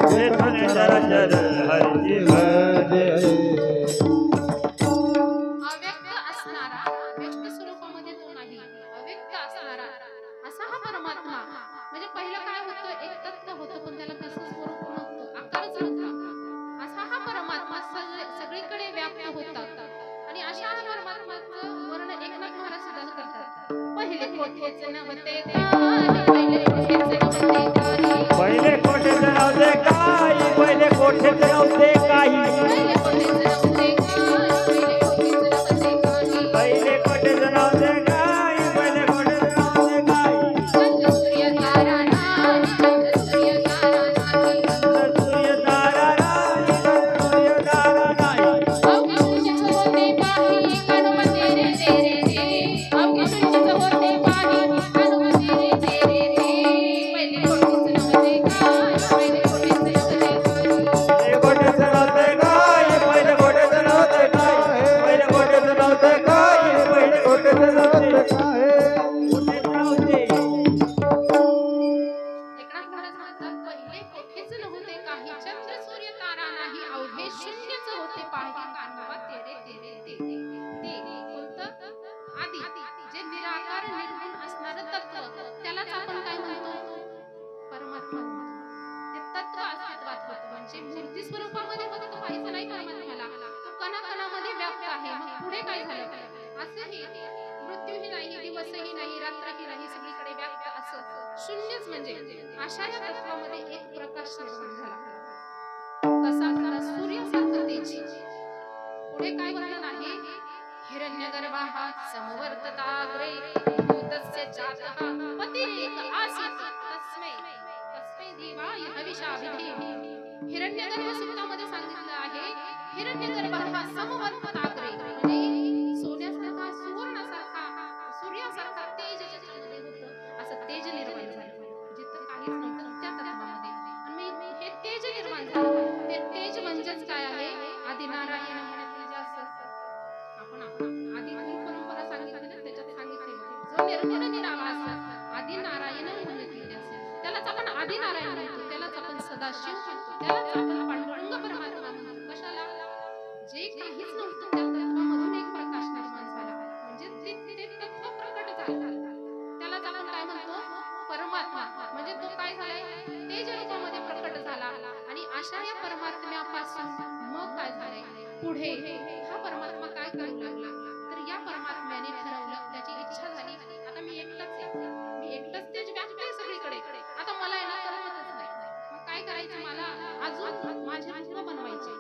जे थोडे चराचर हरचे भजे अव्यक्त असणारा व्यक्त स्वरूपामध्ये तो नाही अव्यक्त असणारा असा हा परमात्मा म्हणजे पहिलं काय होतं एक तत्व होतं पण त्याला कसं स्वरूप नव्हतं आकारच नव्हता असा हा परमात्मा सगळीकडे व्याप्त होता आणि अशा परमात्म्याचं वर्णन एकनाथ महाराज सुद्धा करतात पहिले कोठेच नव्हते पहिले कोठेच नव्हते काही पहिले कोठेच नव्हते काही पहिले कोठेच नव्हते काही पहिले कोठेच नव्हते काही सूर्य तारा सूर्य तारा नाही सूर्य तारा नाही पहिले कोठेच नव्हते काही पहिले कोठेच नव्हते काही पहिले कोठेच नव्हते काही पहिले कोठेच नव्हते कोठेच नव्हते एकनाथ महाराज म्हणतात पहिले कोठेच नव्हते काही चंद्र सूर्य तारा नाही अवघे शून्यच होते पाही कानवा तेरे तेरे ते कोणतं आदी जे निराकार निर्गुण असणारं तत्व त्यालाच आपण काय म्हणतो परमात्मा म्हणतो ते तत्व अस्तित्वात होतं म्हणजे मूर्ती स्वरूपामध्ये फक्त पाहायचं नाही परमात्म्याला तो कणाकणामध्ये व्याप्त आहे मग पुढे काय झालं असंही मृत्यूही नाही दिवसही नाही रात्रही नाही सगळीकडे व्याप्त असं शून्यच म्हणजे अशा या तत्वामध्ये एक प्रकाश निर्माण झाला कसा झाला सूर्यासारखं तेज पुढे काय वर्णन आहे हिरण्यगर्भाः समवर्तताग्रे भूतस्य जातः पतिरेक आसीत् तस्मै देवाय हविषाभिधेः हिरण्यगर्भ सूक्तामध्ये सांगितलं आहे हिरण्यगर्भाः समवर्तताग्रे म्हणजे सोन्यासारखा सुवर्णासारखा सूर्यासारखा तेज ज्याच्यामध्ये होतं असं तेज निर्माण झालं जिथं काहीच नव्हतं त्या तत्वामध्ये आणि हे तेज निर्माण झालं ते तेज म्हणजेच काय आहे आदिनारायण म्हणण्याचे जे असं आपण आदी गुरु परंपरा सांगितली ना त्याच्यात सांगितले जो निर्गुण निराभास आदिनारायण म्हणण्याचे असेल त्यालाच आपण आदिनारायण म्हणतो त्यालाच आपण सदाशिव म्हणतो त्यालाच आपण पांडुरंग परमात्मा म्हणतो कशाला जे काहीच नव्हतं त्या तत्वामधून एक प्रकाश निर्माण झाला म्हणजे ते तत्व प्रकट झालं त्यालाच आपण काय म्हणतो परमात्मा म्हणजे तो काय झालाय तेज रूपामध्ये प्रकट झाला आणि अशा या परमात्म्यापासून मग काय झालंय पुढे हा परमात्मा काय करू लागला तर या परमात्म्याने ठरवलं त्याची इच्छा झाली आता मी एकटाच तेज व्याप्त आहे सगळीकडे आता मला याला करमतच नाही मग काय करायचं मला अजून माझे रूप बनवायचे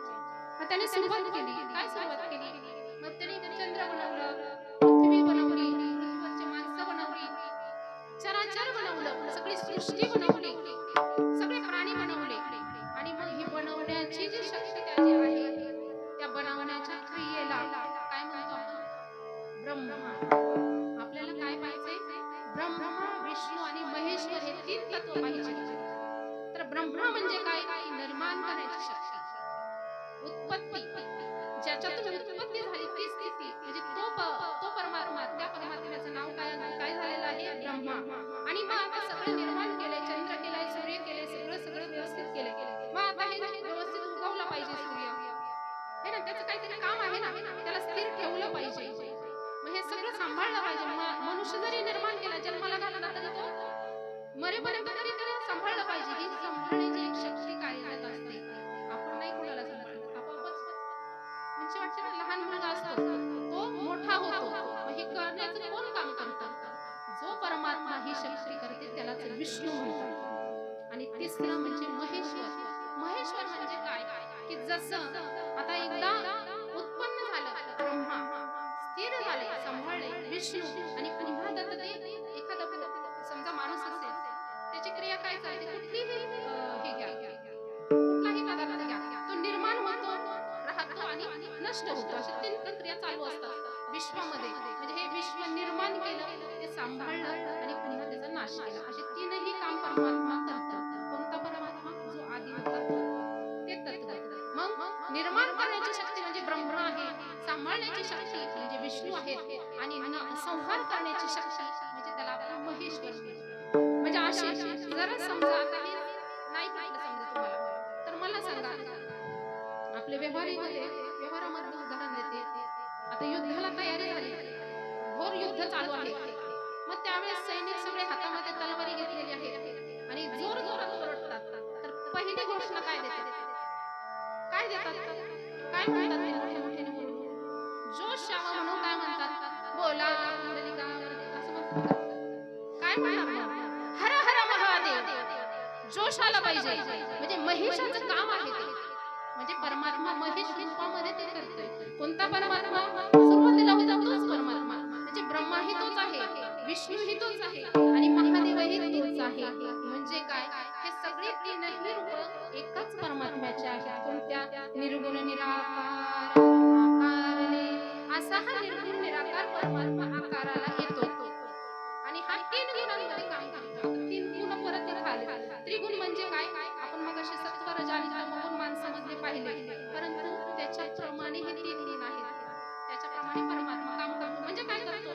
मग त्याने सुरुवात केली काय सुरुवात केली मग त्याने चंद्र बनवलं पृथ्वी बनवली पृथ्वीवरची माणसं बनवली चराचर बनवलं सगळी सृष्टी बनवली सगळे प्राणी बनवले आणि मग ही बनवण्याची जी शक्ती त्याची आहे त्या बनवण्याच्या क्रियेला काय म्हणतो आपण ब्रह्मा आपल्याला काय पाहिजे ब्रह्मा विष्णू आणि महेश्वर हे तीन तत्व पाहिजे तर ब्रह्मा म्हणजे काय निर्माण करण्याची शक्ती उत्पत्ती ज्याच्यातून उत्पत्ती झाली ती स्थिती म्हणजे तो परमात्मा त्या परमात्म्याचं नाव काय झालेलं आहे ब्रह्मा आणि मग आता सगळं निर्माण केलंय चंद्र केलंय सूर्य केलंय सगळं व्यवस्थित केलंय मग आता हे व्यवस्थित उगवलं पाहिजे सूर्य हे ना त्याचं काहीतरी काम आहे ना त्याला स्थिर ठेवलं पाहिजे मग हे सगळं सांभाळलं पाहिजे मनुष्य जरी निर्माण केला जन्माला घातला तरी तो मरेपर्यंत तरी त्याला सांभाळलं पाहिजे ही सांभाळण्याची एक शक्ती कार्यरत असते आपण नाही कोणाला सांभाळलं आपोआपच म्हणजे वाटतं ना लहान मुलगा असतो तो मोठा होतो मग हे करण्याचं कोण काम करतं जो परमात्मा ही शक्ती करते त्यालाच विष्णू म्हणतात आणि तिसरं म्हणजे महेश्वर म्हणजे काय की जसं आता एकदा उत्पन्न झालं ब्रह्मा स्थिर झाले सांभाळले विष्णू आणि पुन्हा दत्त एखादा समजा माणूस असेल त्याची क्रिया काय चालते कुठलीही हे घ्या कुठलाही पदार्थ घ्या तो निर्माण होतो राहतो आणि नष्ट होतो अशा तीन प्रक्रिया चालू असतात विश्वामध्ये म्हणजे हे विश्व निर्माण केलं ते सांभाळलं आणि पुन्हा त्याचा नाश केला असे तीनही काम परमात्मा करतात कोणता परमात्मा जो आधी होता ते तत्व अशी जरा समजा आता हे नाही म्हटलं समजा तुम्हाला तर मला सांगा आपल्या व्यवहारामधलं उदाहरण देते. आता युद्धाला तयारी झाली, घोर युद्ध चालू आहे. मग त्यावेळेस सैनिक सगळे हातामध्ये तलवारी घेतलेली आहे आणि जोर जोरात ओरडतात. तर पहिली घोषणा काय देतात? काय म्हणतात ते मोठ्या मोठ्याने बोलून जोश यावा म्हणून काय म्हणतात? बोला कुंडलिका असं म्हणतात. काय म्हणतात? हर हर महादेव. जोश आला पाहिजे. म्हणजे महेशाचं काम आहे ते. म्हणजे परमात्मा महेश रूपामध्ये ते करतोय. कोणता परमात्मा? सुरुवातीला होता तोच परमात्मा. म्हणजे ब्रह्मा ही तोच आहे, विष्णू ही तोच आहे आणि महादेव ही तोच आहे. म्हणजे काय? हे सगळे तीनही रूप एकाच परमात्म्याचे आहेत. कोणत्या? निर्गुण निराकार आकारने. असा हा निर्गुण निराकार परमात्मा आकाराला येतो आणि हा तीन गुणांमध्ये काम करतो. तीन गुण परत इथे आले. त्रिगुण म्हणजे काय? आपण मगाशी सत्व रज आणि तम गुण माणसामध्ये पाहिले, परंतु त्याच्याप्रमाणे हे तीन गुण आहेत. त्याच्याप्रमाणे परमात्मा काम करतो. म्हणजे काय करतो?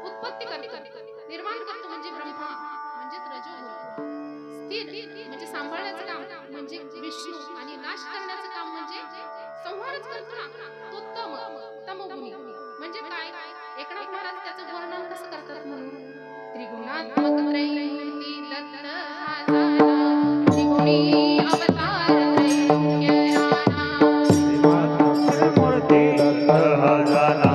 उत्पत्ती करतो, निर्माण करतो म्हणजे ब्रह्मा म्हणजे रजोगुण. स्थिर म्हणजे सांभाळण्याचं काम म्हणजे विष्णू आणि नाश करण्याचं काम म्हणजे संहारच करतो ना, तो तमोगुणी. म्हणजे काय? एकनाथ महाराज त्याचं वर्णन कसं करतात म्हणून त्रिगुणात्मक त्रैमूर्ती दत्त हा जाना त्रिगुणी अवतार त्रैलोक्य राणा मूर्ती दत्त हा जाना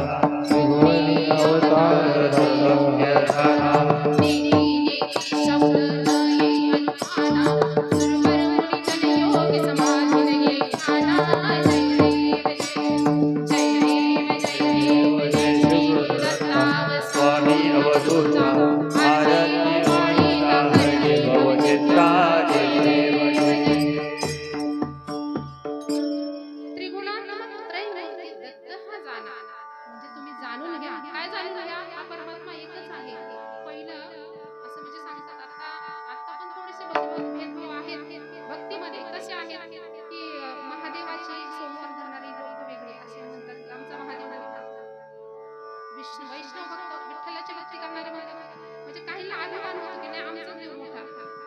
त्रिगुणी अवतार त्रैलोक्य राणा तिन्ही शब्द नये अनुमाना सुरवर मुनी जन योग समाधी नये ध्याना. जय देव जय श्री दत्ताव स्वामी अवधूता आरण्य वाणिका हरे भवचित्रा जय देव त्रिगुणात्मक त्रैमूर्ती दत्त हा जाना. म्हणजे तुम्ही जाणून घ्या. काय जाणून घ्या? हा परमात्मा एकच आहे. पहिलं असं म्हणजे सांगतात आता पण थोडेसे भेदभाव आहेत भक्तीमध्ये. कसे आहेत की महादेवाची सोमवार धरणारी लोक वेगळे असे म्हणतात आमचा महादेव मोठा, वैष्णव भक्त विठ्ठलाची भक्ती करणारे म्हणतात. म्हणजे काहींना अभिमान होतो की नाही आमचा देव मोठा.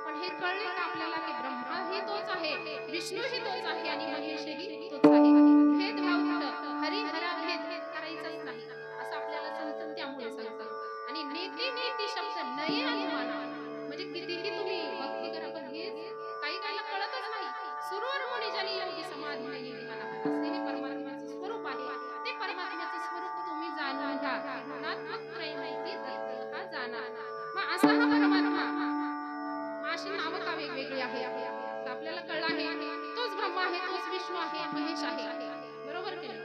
पण हे कळले का आपल्याला की ब्रह्मा ही तोच आहे, विष्णू ही तोच आहे आणि महेश ही तोच आहे. भेदभाव कुठं? हरिहरा भेद करायचाच नाही असं आपल्याला संत त्यामुळे सांगतात. आणि नेती शब्द नये अनुमाना. म्हणजे कितीही तुम्ही भक्ती करा पण हे काही काहीला कळतच नाही. सुरवर मुनी जनी योगी समाधी नये ध्याना. असे हे परमात्म्याचे स्वरूप आहे. ते परमात्म्याचे स्वरूप तुम्ही जाणून घ्या. गुणात्मक त्रैमूर्ती दत्त हा जाना. मग असा हा परमात्मा अशी नावं का वेगवेगळी आहे? तर आपल्याला कळलं आहे तोच ब्रह्मा आहे, तोच विष्णू आहे, महेश आहे. बरोबर की नाही?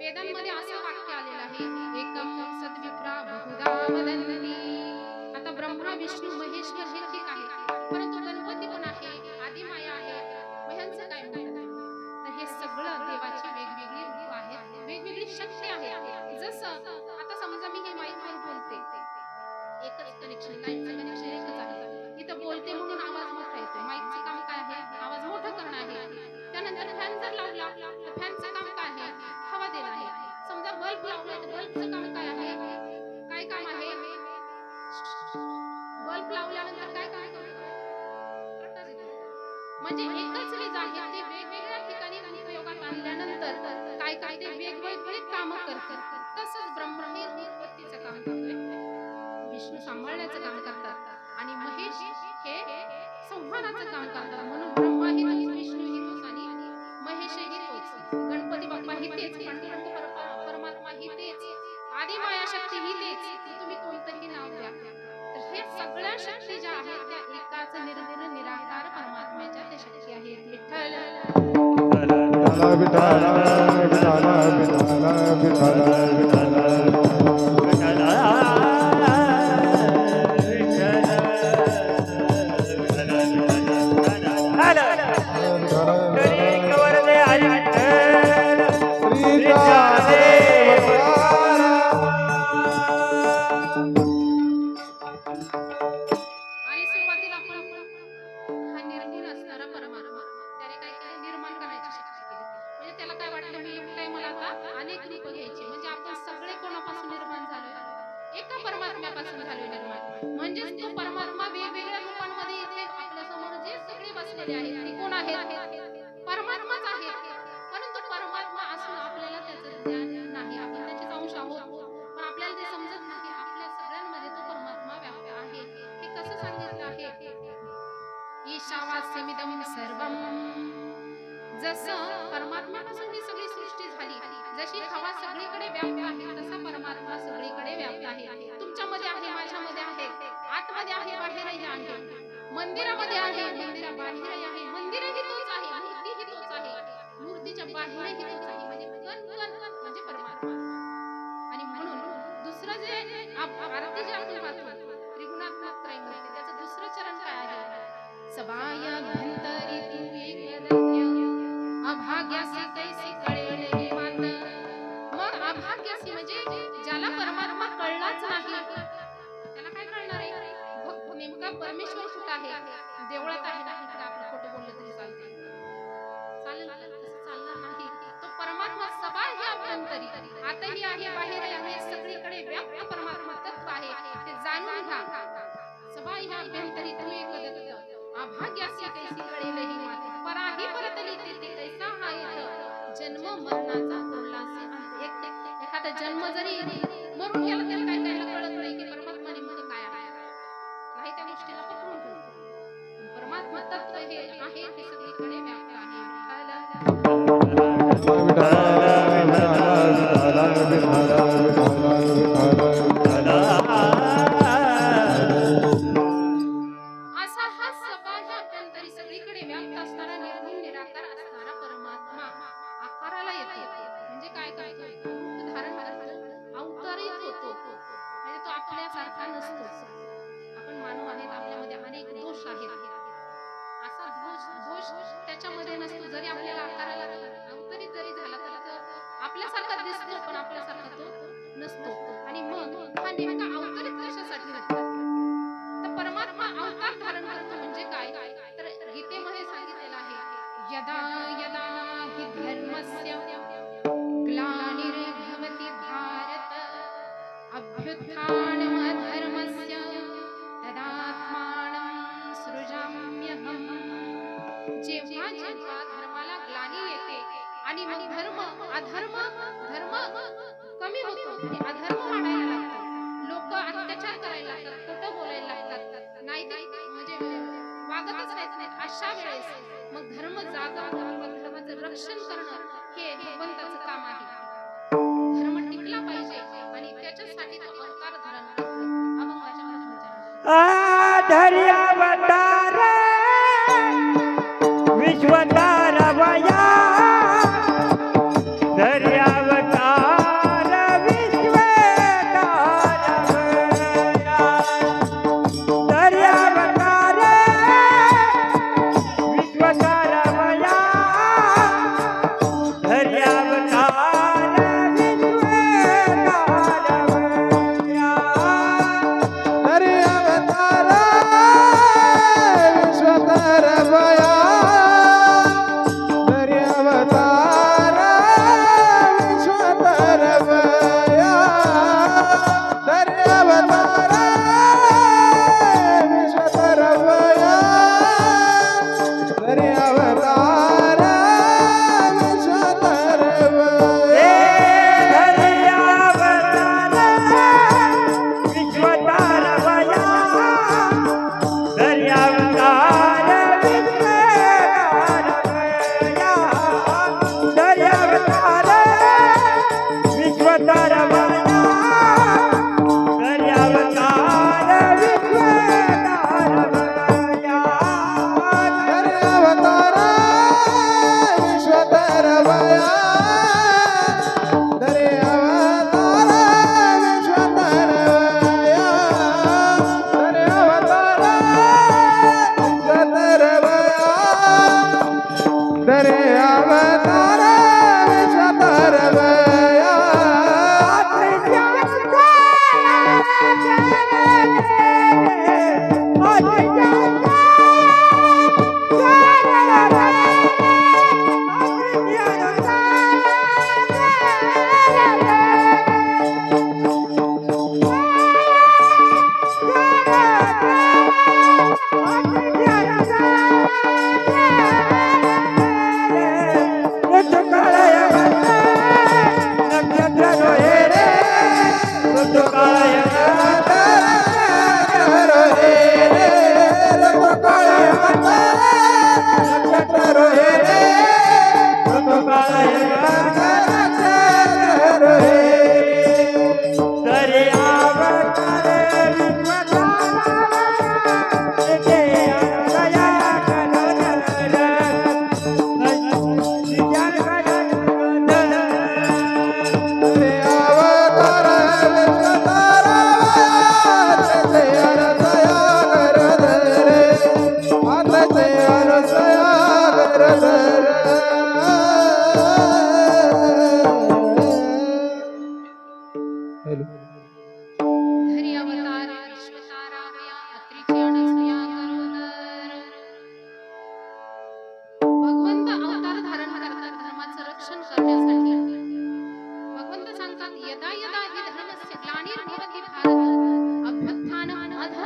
वेदांमध्ये असं वाक्य आलेलं आहे एकम सद्विप्रा बहुधा वदन्ति. आता ब्रह्मा विष्णू महेश्वर हे ठीक आहे, परंतु गणपती पण आहे, आदिमाया आहे. मग ह्यांचं काय म्हणतात? तर हे सगळं देवाची वेगवेगळी रूप आहेत, वेगवेगळी शक्ती आहे. जसं आता समजा मी हे माईकवर बोलते, एकच कनेक्शन, लाईटचं कनेक्शन एकच आहे. इथं बोलते म्हणून आवाज मोठा येतोय. माईकचं काम काय आहे? आवाज मोठा करणं आहे. त्यानंतर फॅन जर लावला तर फॅनचं काम काय आहे? हवा देणं आहे. समजा बल्ब लावला तर बल्बचं काम काय आहे? काय काम आहे? बल्ब लावल्यानंतर काय काम करतो? प्रकाश देतो. म्हणजे एकच वीज आहे, ते वेगवेगळ्या ठिकाणी उपयोगात आणल्यानंतर काय काय ते वेगवेगळी कामं करतात. तसंच ब्रह्मा हे उत्पत्तीचं काम करतोय, विष्णू सांभाळण्याचं काम करतात आणि महेश हे संहाराचं काम करतात. म्हणून ब्रह्मा ही तोच, विष्णू ही तोच आणि महेश ही तोच. गणपती बाप्पा ही तेच, पांडुरंग परमात्मा ही तेच, आदिमाया शक्ती ही तेच. तुम्ही कोणतंही नाव द्या, तर हे सगळ्या शक्ती ज्या आहेत त्या एकाच निर्गुण निराकार परमात्म्याच्या त्या शक्ती आहेत. विठ्ठल विठ्ठल विठ्ठल विठ्ठल विठ्ठल परमात्म्यापासून झालोय निर्माण. म्हणजेच तो परमात्मा वेगवेगळ्या त्याच्यामध्ये आहेत ते कोण आहेत? परमात्माच आहेत. परंतु परमात्मा असून आपल्याला त्याचं ज्ञान नाही. आपण त्याचेच अंश आहोत, पण आपल्याला ते समजत नाही. आपल्या सगळ्यांमध्ये तो परमात्मा व्याप्त आहे. हे कसं सांगितलं आहे? ईशावास्यमिदं सर्वं. जसं परमात्म्यापासून ही सगळी सृष्टी झाली, जशी हवा सगळीकडे व्याप्त आहे, तसा परमात्मा सगळीकडे व्याप्त आहे. तुमच्यामध्ये आहे, माझ्यामध्ये आहे, आतमध्ये आहे, बाहेरही आहे, मंदिरामध्ये आहे, मंदिराबाहेरही आहे. मंदिरही तोच आहे, मूर्तीही तोच आहे, मूर्तीच्या बाहेरही तोच आहे. म्हणजे कण म्हणजे परमात्मा. आणि म्हणून दुसरं जे आरती जे आपण पाहतो त्रिगुणात्मक त्रैमूर्ती, त्याचं दुसरं चरण काय आहे? सबायाभ्यंतरी तू एकदत्य, अभाग्यासी कैसी कळेल निवांत. मग अभाग्यासी म्हणजे ज्याला परमात्मा कळलाच नाही, त्याला काय कळणार आहे? नेमका परमेश्वर कुठं आहे? देवळात आहे नाही तर आपण खोटं बोललं तरी चालते, चालेल? तसं चालणार नाही. तो परमात्मा सबा हे अभ्यंतरी, आताही आहे, बाहेरही आहे, सगळीकडे व्याप्त परमात्मा तत्व आहे. ते जाणून घ्या. सबा ह्या अभ्यंतरी तू एकदत्त, अभाग्यासी कैसी कळेलही मात. पराही परतली तेथे कैसा हा येत, जन्म मरणाचा उल्हासी अंत. एखादा जन्म जरी मरून गेला तरी काय त्याला कळत नाही की परमात्मा नेमकं काय आहे. नाही त्या गोष्टीला पकडून ठेवतो. परमात्मा तत्व हे आहे, ते सगळीकडे व्याप्त आहे. असा हा सबा ह्या अभ्यंतरी सगळीकडे व्याप्त असणारा, निर्गुण निराकार असणारा परमात्मा आकाराला येतो. म्हणजे काय करतो? रूप धारण करतो, अवतरित होतो. म्हणजे तो आपल्यासारखा नसतो. आपण मानव आहेत, आपल्यामध्ये अनेक दोष आहेत. असा दोष त्याच्यामध्ये नसतो. जरी आपल्याला आकाराला अवतरित जरी झाला तर आपल्यासारखा दिसतो, पण आपल्यासारखा तो नसतो. आणि मग हा नेमका अवतरित कशासाठी होतो? तर परमात्मा अवतार धारण करतो म्हणजे काय? तर गीतेमध्ये सांगितलेलं आहे, यदा यदा हि धर्मस्य ग्लानिर्भवति भारत, अभ्युत्थानमधर्मस्य तदात्मानं सृजाम्यहम्. जेव्हा जेव्हा धर्माला ग्लानी येते आणि मग धर्म कमी होतो आणि अधर्म वाढायला लागतो, लोक अत्याचार करायला लागतात, खोटं बोलायला लागतात, नाही म्हणजे वागतच नाहीत, अशा वेळेस मग धर्म जागवणं किंवा धर्माचं रक्षण करणं हे भगवंताचं काम आहे. धर्म टिकला पाहिजे आणि त्याच्यासाठी तो अवतार धारण करतो. अभंगाच्या प्रश्नाच्या धर्यावतार विश्वतारवया, धर्यावतार विश्वतारवया, धर्यावतार विश्वतारवया, धर्यावतार विश्वतारवया. हरे अवतारा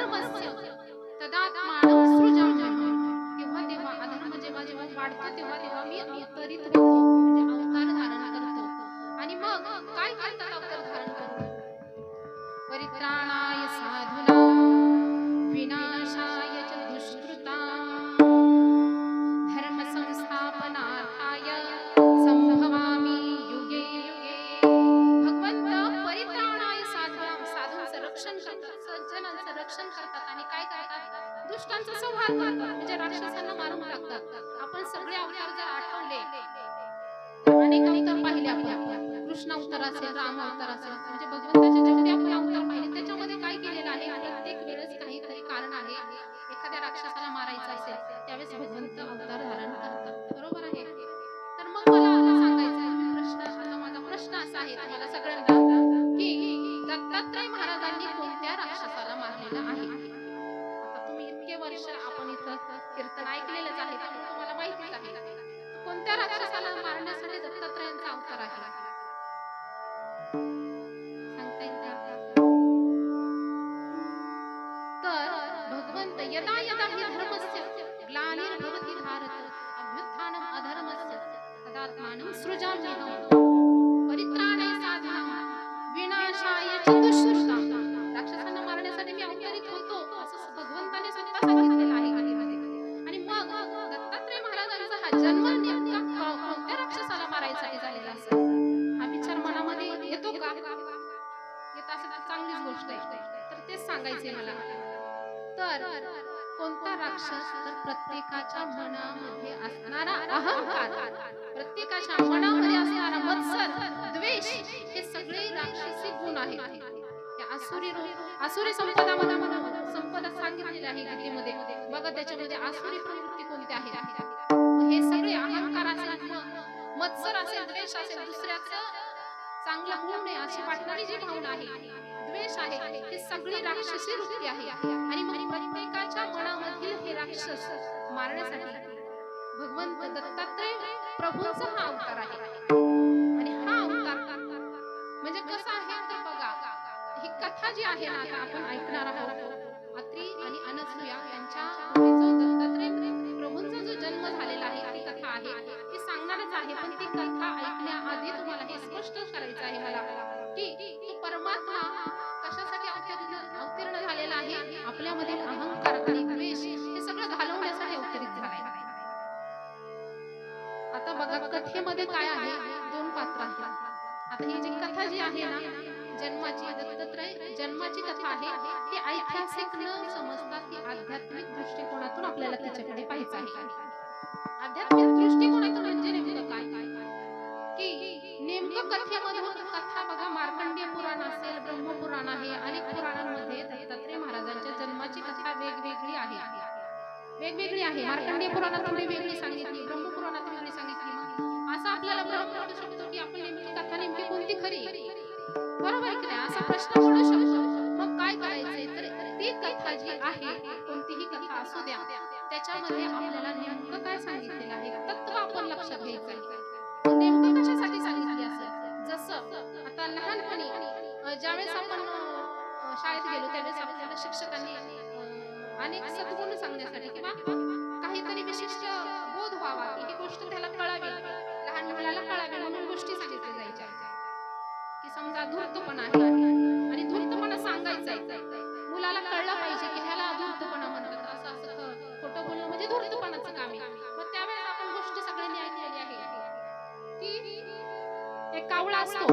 अधर्मस्य तदात्मानं सृजाम्यहम्. तेव्हा तेव्हा अधर्म जेव्हा जेव्हा वाढतो तेव्हा तेव्हा मी अवतरित होतो, म्हणजे अवतार धारण करतो. आणि मग काय करतात अवतार धारण करून? परित्राणाय साधूनां विनाशाय च दुष्कृतां धर्म संस्थापनार्थाय संभवामि युगे युगे. भगवंत परित्राणाय साधूनां, साधूंचं रक्षण करतात, सज्जनांचं रक्षण करतात. आणि काय करतात? दुष्टांचा संहार करतात, म्हणजे राक्षसांना मारून टाकतात. आपण सगळे अवतार जर आठवले, अनेक अवतार पाहिले आपण. कृष्ण अवतार असेल, राम अवतार असेल, म्हणजे भगवंताचे जेवढे आपण अवतार पाहिले त्याच्यामध्ये काय केलेलं आहे? प्रत्येक वेळेस काहीतरी कारण आहे. एखाद्या राक्षसाला मारायचं असेल त्यावेळेस भगवंत अवतार धारण करतात, बरोबर आहे? तर मग मला आता सांगायचं प्रश्न, आता माझा प्रश्न असा आहे तुम्हाला सगळ्यांना, की दत्तात्रय महाराजांनी कोणत्या राक्षसाला मारलेलं आहे? आता तुम्ही इतके वर्ष आपण इथं कीर्तन ऐकलेलंच आहे, त्यामुळे तुम्हाला माहितीच आहे कोणत्या राक्षसाला मारण्यासाठी दत्तात्रयांचा अवतार आहे. सांगता येईल का? तर भगवंत यदा यदा हि धर्मस्य ग्लानिर्भवति भारत अभ्युत्थानम् अधर्मस्य तदात्मानं सृजाम्यहम् परित्राणाय साधूनां विनाशाय च दुष्कृतां. राक्षसांना मारण्यासाठी मी अवतरित होतो असं भगवंताने स्वतः सांगितलेलं आहे गीतेमध्ये. आणि मग दत्तात्रय महाराजांचा हा जन्म नेमका कोणत्या राक्षसाला मारायसाठी झालेला असेल? हा विचार मनामध्ये येतो का? येत असेल तर चांगलीच गोष्ट आहे, तर तेच सांगायचे मला. तर कोणता राक्षस? तर प्रत्येकाच्या मनामध्ये असणारा अहंकार, प्रत्येकाच्या मनामध्ये असणारा मत्सर, द्वेष, हे सगळे राक्षसी गुण आहेत. आसुरी संपदा सांगितलेली आहे गीतेमध्ये. बघा त्याच्यामध्ये आसुरी प्रवृत्ती कोणत्या आहेत? हे सगळे अहंकार असेल, मत्सर असेल, द्वेष असेल, दुसऱ्याचं चांगलं होऊ नये अशी वाटणारी जी भावना आहे, द्वेष आहे, ही सगळी राक्षसी वृत्ती आहे. आणि मग प्रत्येकाच्या मनामधील हे राक्षस मारण्यासाठी भगवंत दत्तात्रय प्रभूंचा हा अवतार आहे. आणि हा अवतार म्हणजे कसा आहे तर बघा, ही कथा जी आहे ना आता आपण ऐकणार आहोत, अत्री आणि अनसूया यांच्या दत्तात्रय प्रभूंचा जो जन्म झालेला आहे ती कथा आहे, ती सांगणारच आहे. पण ती कथा ऐकण्याआधी तुम्हाला हे स्पष्ट करायचं आहे मला, की तो परमात्मा कशासाठी अवतीर्ण झालेला आहे? आपल्यामध्ये अहंकार आणि द्वेष हे सगळं घालवण्यासाठी अवतरित झालाय. आता बघा कथेमध्ये काय आहे, दोन पात्र आहेत. आता ही जी कथा जी आहे ना जन्माची, दत्तात्रय जन्माची कथा आहे, ती ऐतिहासिक न समजता ती आध्यात्मिक दृष्टिकोनातून आपल्याला त्याच्याकडे पाहायचं आहे. आध्यात्मिक दृष्टिकोनातून म्हणजे नेमकं काय, की नेमकं कथेमधून कथा बघा, मार्कंडेय पुराण असेल, ब्रह्मपुराण आहे, अनेक पुराणांमध्ये दत्तात्रय महाराजांच्या जन्माची कथा वेगवेगळी आहे. मार्कंडेय पुराणात थोडी वेगळी सांगितली, ब्रह्मपुराणात वेगळी सांगितली. असं आपल्याला भ्रम पडू शकतो की आपण नेमकी कथा नेमकी कोणती खरी, बरोबर की नाही, असा प्रश्न पडू शकतो. मग काय करायचंय तर ती कथा जी आहे, कोणतीही कथा असू द्या, त्याच्यामध्ये आपल्याला नेमकं काय सांगितलेलं आहे तत्व आपण लक्षात घ्यायचं आहे. नेमकं कशासाठी सांगितली असेल? जसं आता लहानपणी ज्यावेळेस आपण शाळेत गेलो त्यावेळेस आपल्याला शिक्षकांनी अनेक सद्गुण सांगण्यासाठी किंवा काहीतरी विशिष्ट बोध व्हावा, ही गोष्ट त्याला कळावी, लहान मुलाला कळावी म्हणून गोष्टी सांगितल्या जायच्या. की समजा धूर्तपणा आहे आणि धूर्तपणा सांगायचा आहे, मुलाला कळलं पाहिजे की ह्याला धूर्तपणा म्हणतात, असं असं खोटं बोलणं म्हणजे धूर्तपणाचं काम आहे. मग त्यावेळेस आपण गोष्ट सगळ्यांनी ऐकलेली आहे की एक कावळा असतो,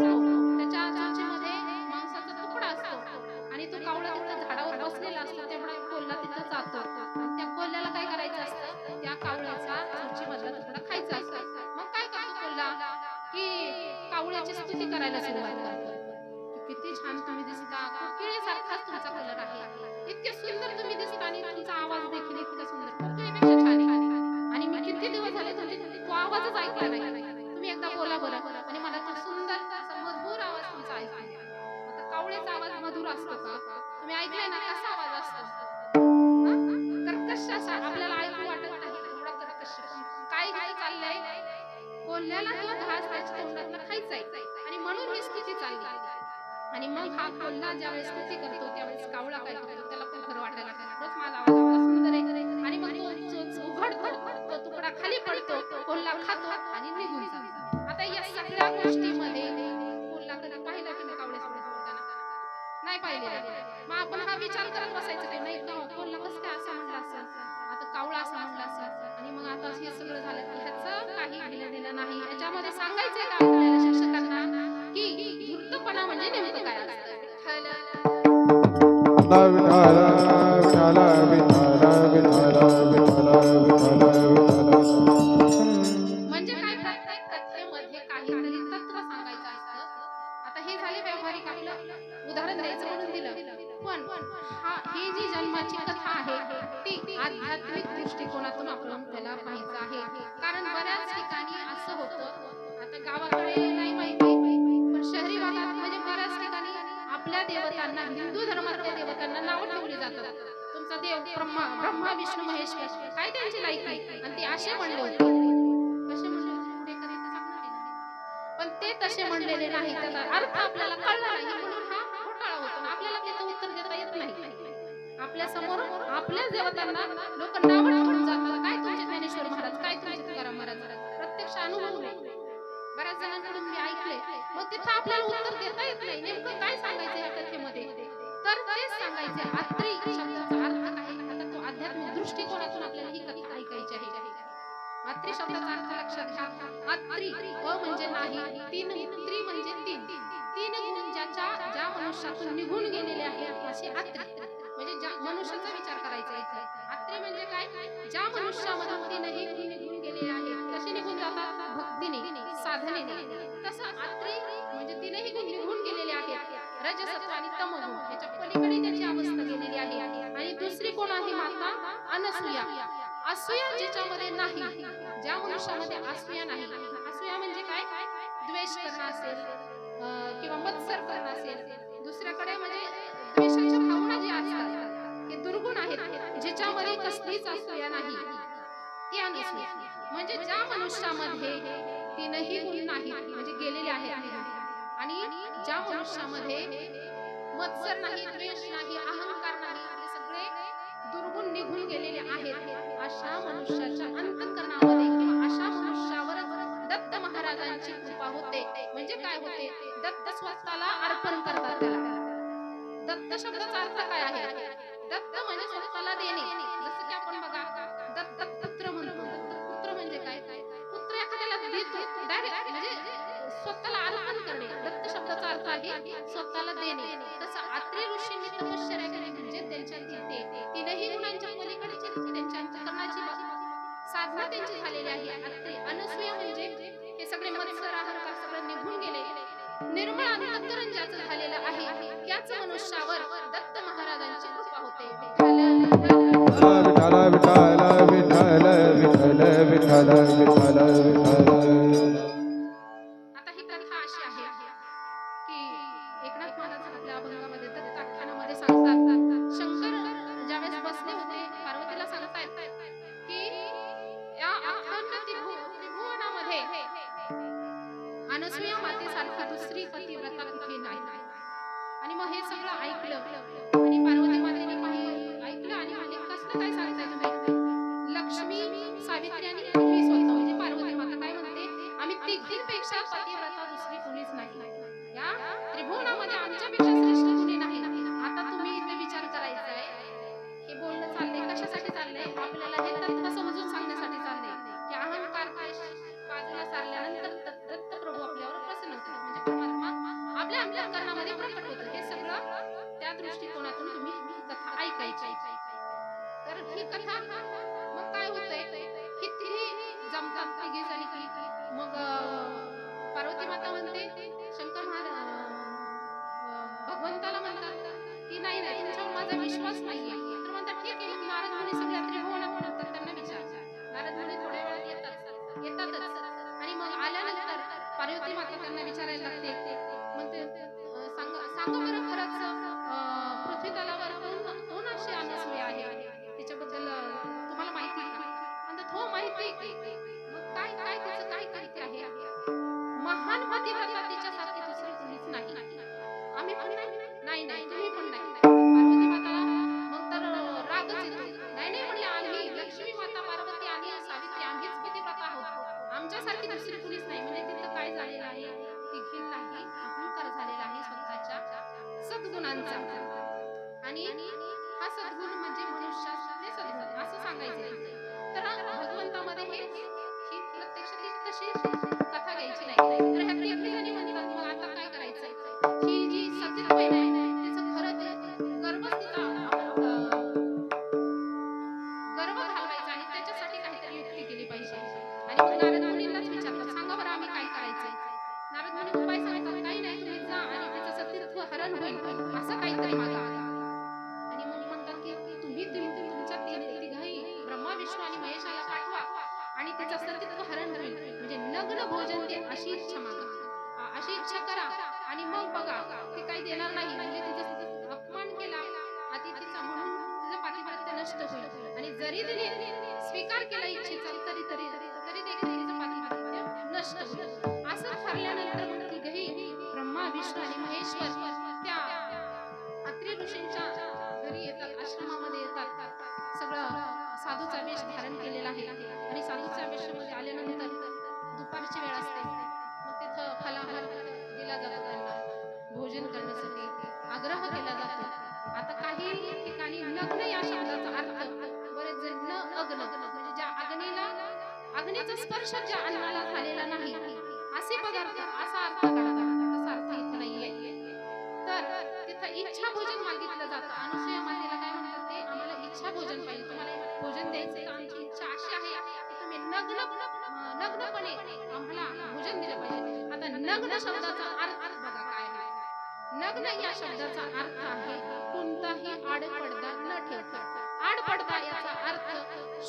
त्याच्या चोचीमध्ये मांसाचा तुकडा असतो आणि तो कावळा तिथं झाडावर बसलेला असतो, त्यामुळे कोल्हा तिथं जातो. त्या कोल्ह्याला काय करायचं असतं, त्या कावळ्याचा चोचीमधला तुकडा खायचा असतो. मग काय करतो कोल्हा, की कावळ्याची स्तुती करायला सुरुवात करतो. किती छान तुम्ही दिसता, कोकिळेसारखाच तुमचा कलर आहे, इतके सुंदर म्हणजे काय प्रत्येक कथेमध्ये काहीतरी तत्व सांगायचं असतं. आता हे झाले व्यावहारिक आपलं उदाहरण द्यायचं म्हणून दिलं, पण ही जी जन्माची कथा आहे ती आध्यात्मिक दृष्टिकोनातून आपण त्याला पाहायचं आहे. कारण बऱ्याच ठिकाणी असं होतं, आता गावाकडे नाही माहिती पण शहरी भागात म्हणजे बऱ्याच ठिकाणी आपल्या देवतांना, हिंदू धर्मातल्या देवतांना नाव ठेवली जातात. तुमचा देव ब्रह्मा विष्णू महेश काय त्यांची लायकी, आणि ते असे म्हणले होते, कसे म्हणले होते पुढे कधी ते सांगणार आहे. पण ते तसे म्हणलेले नाही, त्याचा अर्थ आपल्याला कळला नाही म्हणून हा घोटाळा होतो. आपल्याला त्याचं उत्तर देता येत नाही. आपल्या समोर आपल्या देवतांना लोक नाव ठेवून जातात, काय तुमचे ज्ञानेश्वर महाराज, काय तुमचे तुकाराम महाराज. प्रत्यक्ष अनुभव आहे, बऱ्याच जणांकडून मी ऐकले. मग तिथं आपल्याला उत्तर देता येत नाही, नेमकं काय सांगायचं या कथेमध्ये. तर तेच सांगायचे आत्री शब्दाचा अर्थ काय. आता तो आध्यात्मिक दृष्टिकोनातून आपल्याला ही कथा ऐकायची आहे. आत्री शब्दाचा अर्थ लक्षात घ्या. आत्री अ म्हणजे नाही, तीन त्री म्हणजे तीन. तीन गुण ज्या मनुष्यातून निघून गेलेले आहेत असे आत्री, म्हणजे ज्या मनुष्याचा विचार करायचा आहे. आत्री म्हणजे काय, ज्या मनुष्यामधून तीनही गुण निघून गेलेले आहेत. कसे निघून जातात, भक्तीने, साधनेने. तसं आत्री म्हणजे तीनही गुण निघून गेलेले आहेत. रजसत्व आणि तमगुण याच्या पलीकडे त्याची अवस्था गेलेली आहे. आणि दुसरी कोण आहे, माता अनसूया. असूया जिच्यामध्ये नाही, ज्या मनुष्यामध्ये असूया नाही. असूया म्हणजे काय, द्वेष करणं असेल किंवा मत्सर करणं असेल, दुसऱ्याकडे म्हणजे द्वेषाच्या भावना ज्या असतात हे दुर्गुण आहेत. ज्याच्यामध्ये कसलीच असूया नाही ती अनसूया. म्हणजे ज्या मनुष्यामध्ये तीनही गुण नाही म्हणजे गेलेले आहेत, आणि ज्या मनुष्यामध्ये मत्सर नाही, द्वेष नाही, अहंकार नाही, हे सगळे दुर्गुण निघून गेलेले आहेत, अशा मनुष्याच्या अंतःकरणामध्ये किंवा अशा मनुष्यावर दत्त महाराजांची कृपा होते. म्हणजे काय होते, दत्त स्वतःला अर्पण करतात त्याला. दत्त शब्दाचा अर्थ काय आहे, दत्त म्हणजे स्वतःला देणे. जसं की आपण बघा दत्तपुत्र म्हणतो. दत्तपुत्र म्हणजे काय, पुत्र एखाद्याला देतो डायरेक्ट, म्हणजे स्वतःला अर्पण करणे. दत्त शब्दाचा अर्थ आहे स्वतःला देणे. तसं आत्री ऋषींनी तपश्चर्या केली, म्हणजे त्यांच्या तीनही गुणांच्या पलीकडची त्यांच्या अंतःकरणाची साधना त्यांची झालेली आहे. आत्री अनसूया म्हणजे हे सगळे मत्सर अहंकार सगळं निघून गेले, निर्मळ अंतःकरण ज्याचं झालेलं आहे त्याच मनुष्यावर दत्त महाराजांची कृपा होते. विठ्ठल विठ्ठल विठ्ठल विठ्ठल विठ्ठल विठ्ठल विठ्ठल. आता ही कथा अशी आहे की एकनाथ महाराज आपल्या अभंगामध्ये दत्ताख्यानामध्ये सांगतात, शंकर ज्यावेळेस बसले होते पार्वतीला सांगतायत की या अखंड त्रिभुवनामध्ये अनसूया मातेसारखी दुसरी पतिव्रता कुठे नाही. आणि मग हे सगळं ऐकलं आणि पार्वती मातेने ऐकलं आणि म्हणजे कसलं काय सांगताय तुम्ही. लक्ष्मी, सावित्री आणि मी स्वतः म्हणजे पार्वती माता काय म्हणते, आम्ही तिघींपेक्षा पतिव्रता दुसरी कुणीच नाही. या त्रिभुवनामध्ये आमच्यापेक्षा श्रेष्ठ कुणी नाही. आता तुम्ही इथे विचार करायचा आहे, हे बोलणं चाललंय कशासाठी चाललंय, आपल्याला हे तत्व समजून सांगण्यासाठी चाललंय की अहंकार बाजूला सारल्यानंतर दत्त प्रभू आपल्यावर प्रसन्न होतात, म्हणजे परमात्मा आपल्या अंतःकरणामध्ये प्रकट होतं. हे सगळं त्या दृष्टिकोनातून तुम्ही ही कथा ऐकायची. तर ही कथा मग काय होतंय, ही तिन्ही जमतात तिघी जणी की मग पार्वती माता म्हणते, शंकर महाराज भगवंताला म्हणतात की नाही नाही तुमच्यावर माझा विश्वास नाहीये. तर म्हणतात ठीक आहे, मग नारद मुनी सगळ्या त्रिभुवनात होतात, त्यांना विचार. नारद मुनी थोड्या वेळात येतातच. आणि मग आल्यानंतर पार्वती माता त्यांना विचारायला लागते, म्हणते सांगा बरं खरंच पृथ्वी तलावर कोण अशी अनसूया आहे, त्याच्याबद्दल भोजन दे अशी इच्छा मागा, अशी इच्छा करा. आणि मग बघा ते काही देणार नाही म्हणजे तिचा अपमान केला अतिथीचा म्हणून तिचं पातिव्रत्य नष्ट होईल. आणि जरी तिने स्वीकार केला इच्छेचा तरी तरी तरी देखील तिचं पातिव्रत्य नष्ट होईल. असं ठरल्यानंतर मग तिघही ब्रह्मा विष्णू आणि महेश्वर त्या अत्रि ऋषींच्या घरी येतात, आश्रमामध्ये येतात. सगळं साधूचा वेश धारण केलेला आहे आणि साधूच्या वेशामध्ये आल्यानंतर दुपारची वेळ असते. मग तिथं फलाहार दिला जातो, त्यांना भोजन करण्यासाठी आग्रह केला जातो. आता काही ठिकाणी नग्न या शब्दाचा अर्थ बरेच जण न अग्न म्हणजे ज्या अग्नीचा स्पर्श ज्या अन्नाला झालेला नाही असे पदार्थ असा अर्थ काढतात. तसा अर्थ इथं नाहीये. तर तिथं इच्छा भोजन मागितलं जातं. अनुसूया मातेला काय म्हणतात ते, आम्हाला इच्छा भोजन पाहिजे, तुम्हाला भोजन द्यायचं तर आमची इच्छा अशी आहे की तुम्ही नग्नपणे आम्हाला भोजन दिलं पाहिजे. आता नग्न शब्दाचा अर्थ बघा काय आहे. नग्न या शब्दाचा अर्थ आहे कोणताही आडपडदा न ठेवता. आडपडदा याचा अर्थ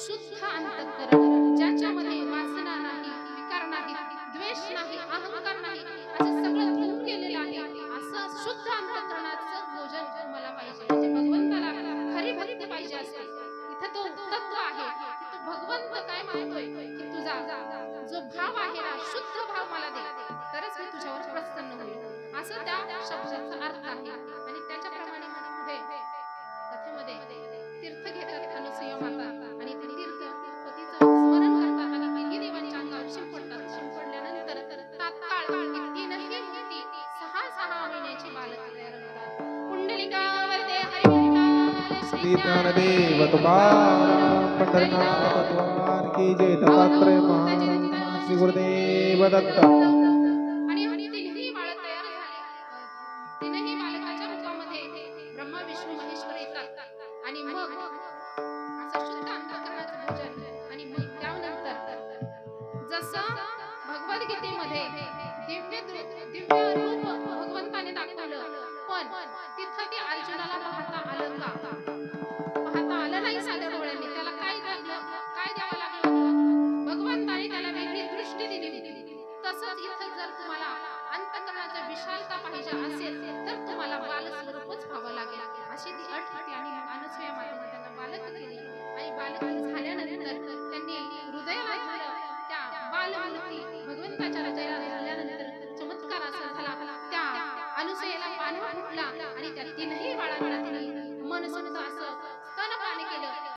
शुद्ध अंतःकरण, ज्याच्यामध्ये वासना नाही, विकार नाही, द्वेष नाही, अहंकार नाही, असं सगळं धुवून गेलेलं आहे. असं शुद्ध अंतःकरणाचं भोजन तुम्हाला पाहिजे. म्हणजे भगवंताला खरी भक्ती पाहिजे असते. इथं तो तत्व आहे की तो भगवंत काय म्हणतोय की तुझा जो भाव आहे ना, शुद्ध भाव मला दे, तरच मी तुझ्यावर प्रसन्न होईल. असं त्या शब्दाचा अर्थ आहे. आणि त्याच्याप्रमाणे पुढे कथेमध्ये तीर्थ घेतात अनुसूया माता आणि ते तीर्थ पतीचं स्मरण करतात आणि तिन्ही देवांच्या अंगावर शिंपडतात. शिंपडल्यानंतर तात्काळ तीनही मूर्ती 6 महिन्याची बालक तयार होतात. पुंडलिकावरते हरिविठ्ठल श्री ज्ञानदेव तुकाराम पंढरनाथ भगवान की जय. दत्तात्रय महाराज श्री गुरुदेव दत्त. आणि तीनही बालक तयार झाले. तीनही बालकाच्या रूपामध्ये ब्रह्मा विष्णू महेश्वर येतात आणि मग असं शुद्ध अंतःकरणाचं भोजन. आणि मग त्यानंतर जसं भगवद्गीतेमध्ये दिव्य रूप भगवंताने दाखवलं, पण तिथं ते अर्जुनाला पाहता आलं का? पाहता आलं नाही साध्या डोळ्यांनी. त्याला काय द्यावं लागलं? भगवंताने त्याला वेगळी दृष्टी दिली होती. तसंच इथं जर तुम्हाला अंतःकरणाची विशालता पाहिजे असेल तर तुम्हाला बालस्वरूपच व्हावं लागेल, अशी ती अट होती. आणि अनुसूया मातेने त्यांना बालक केली आणि बालक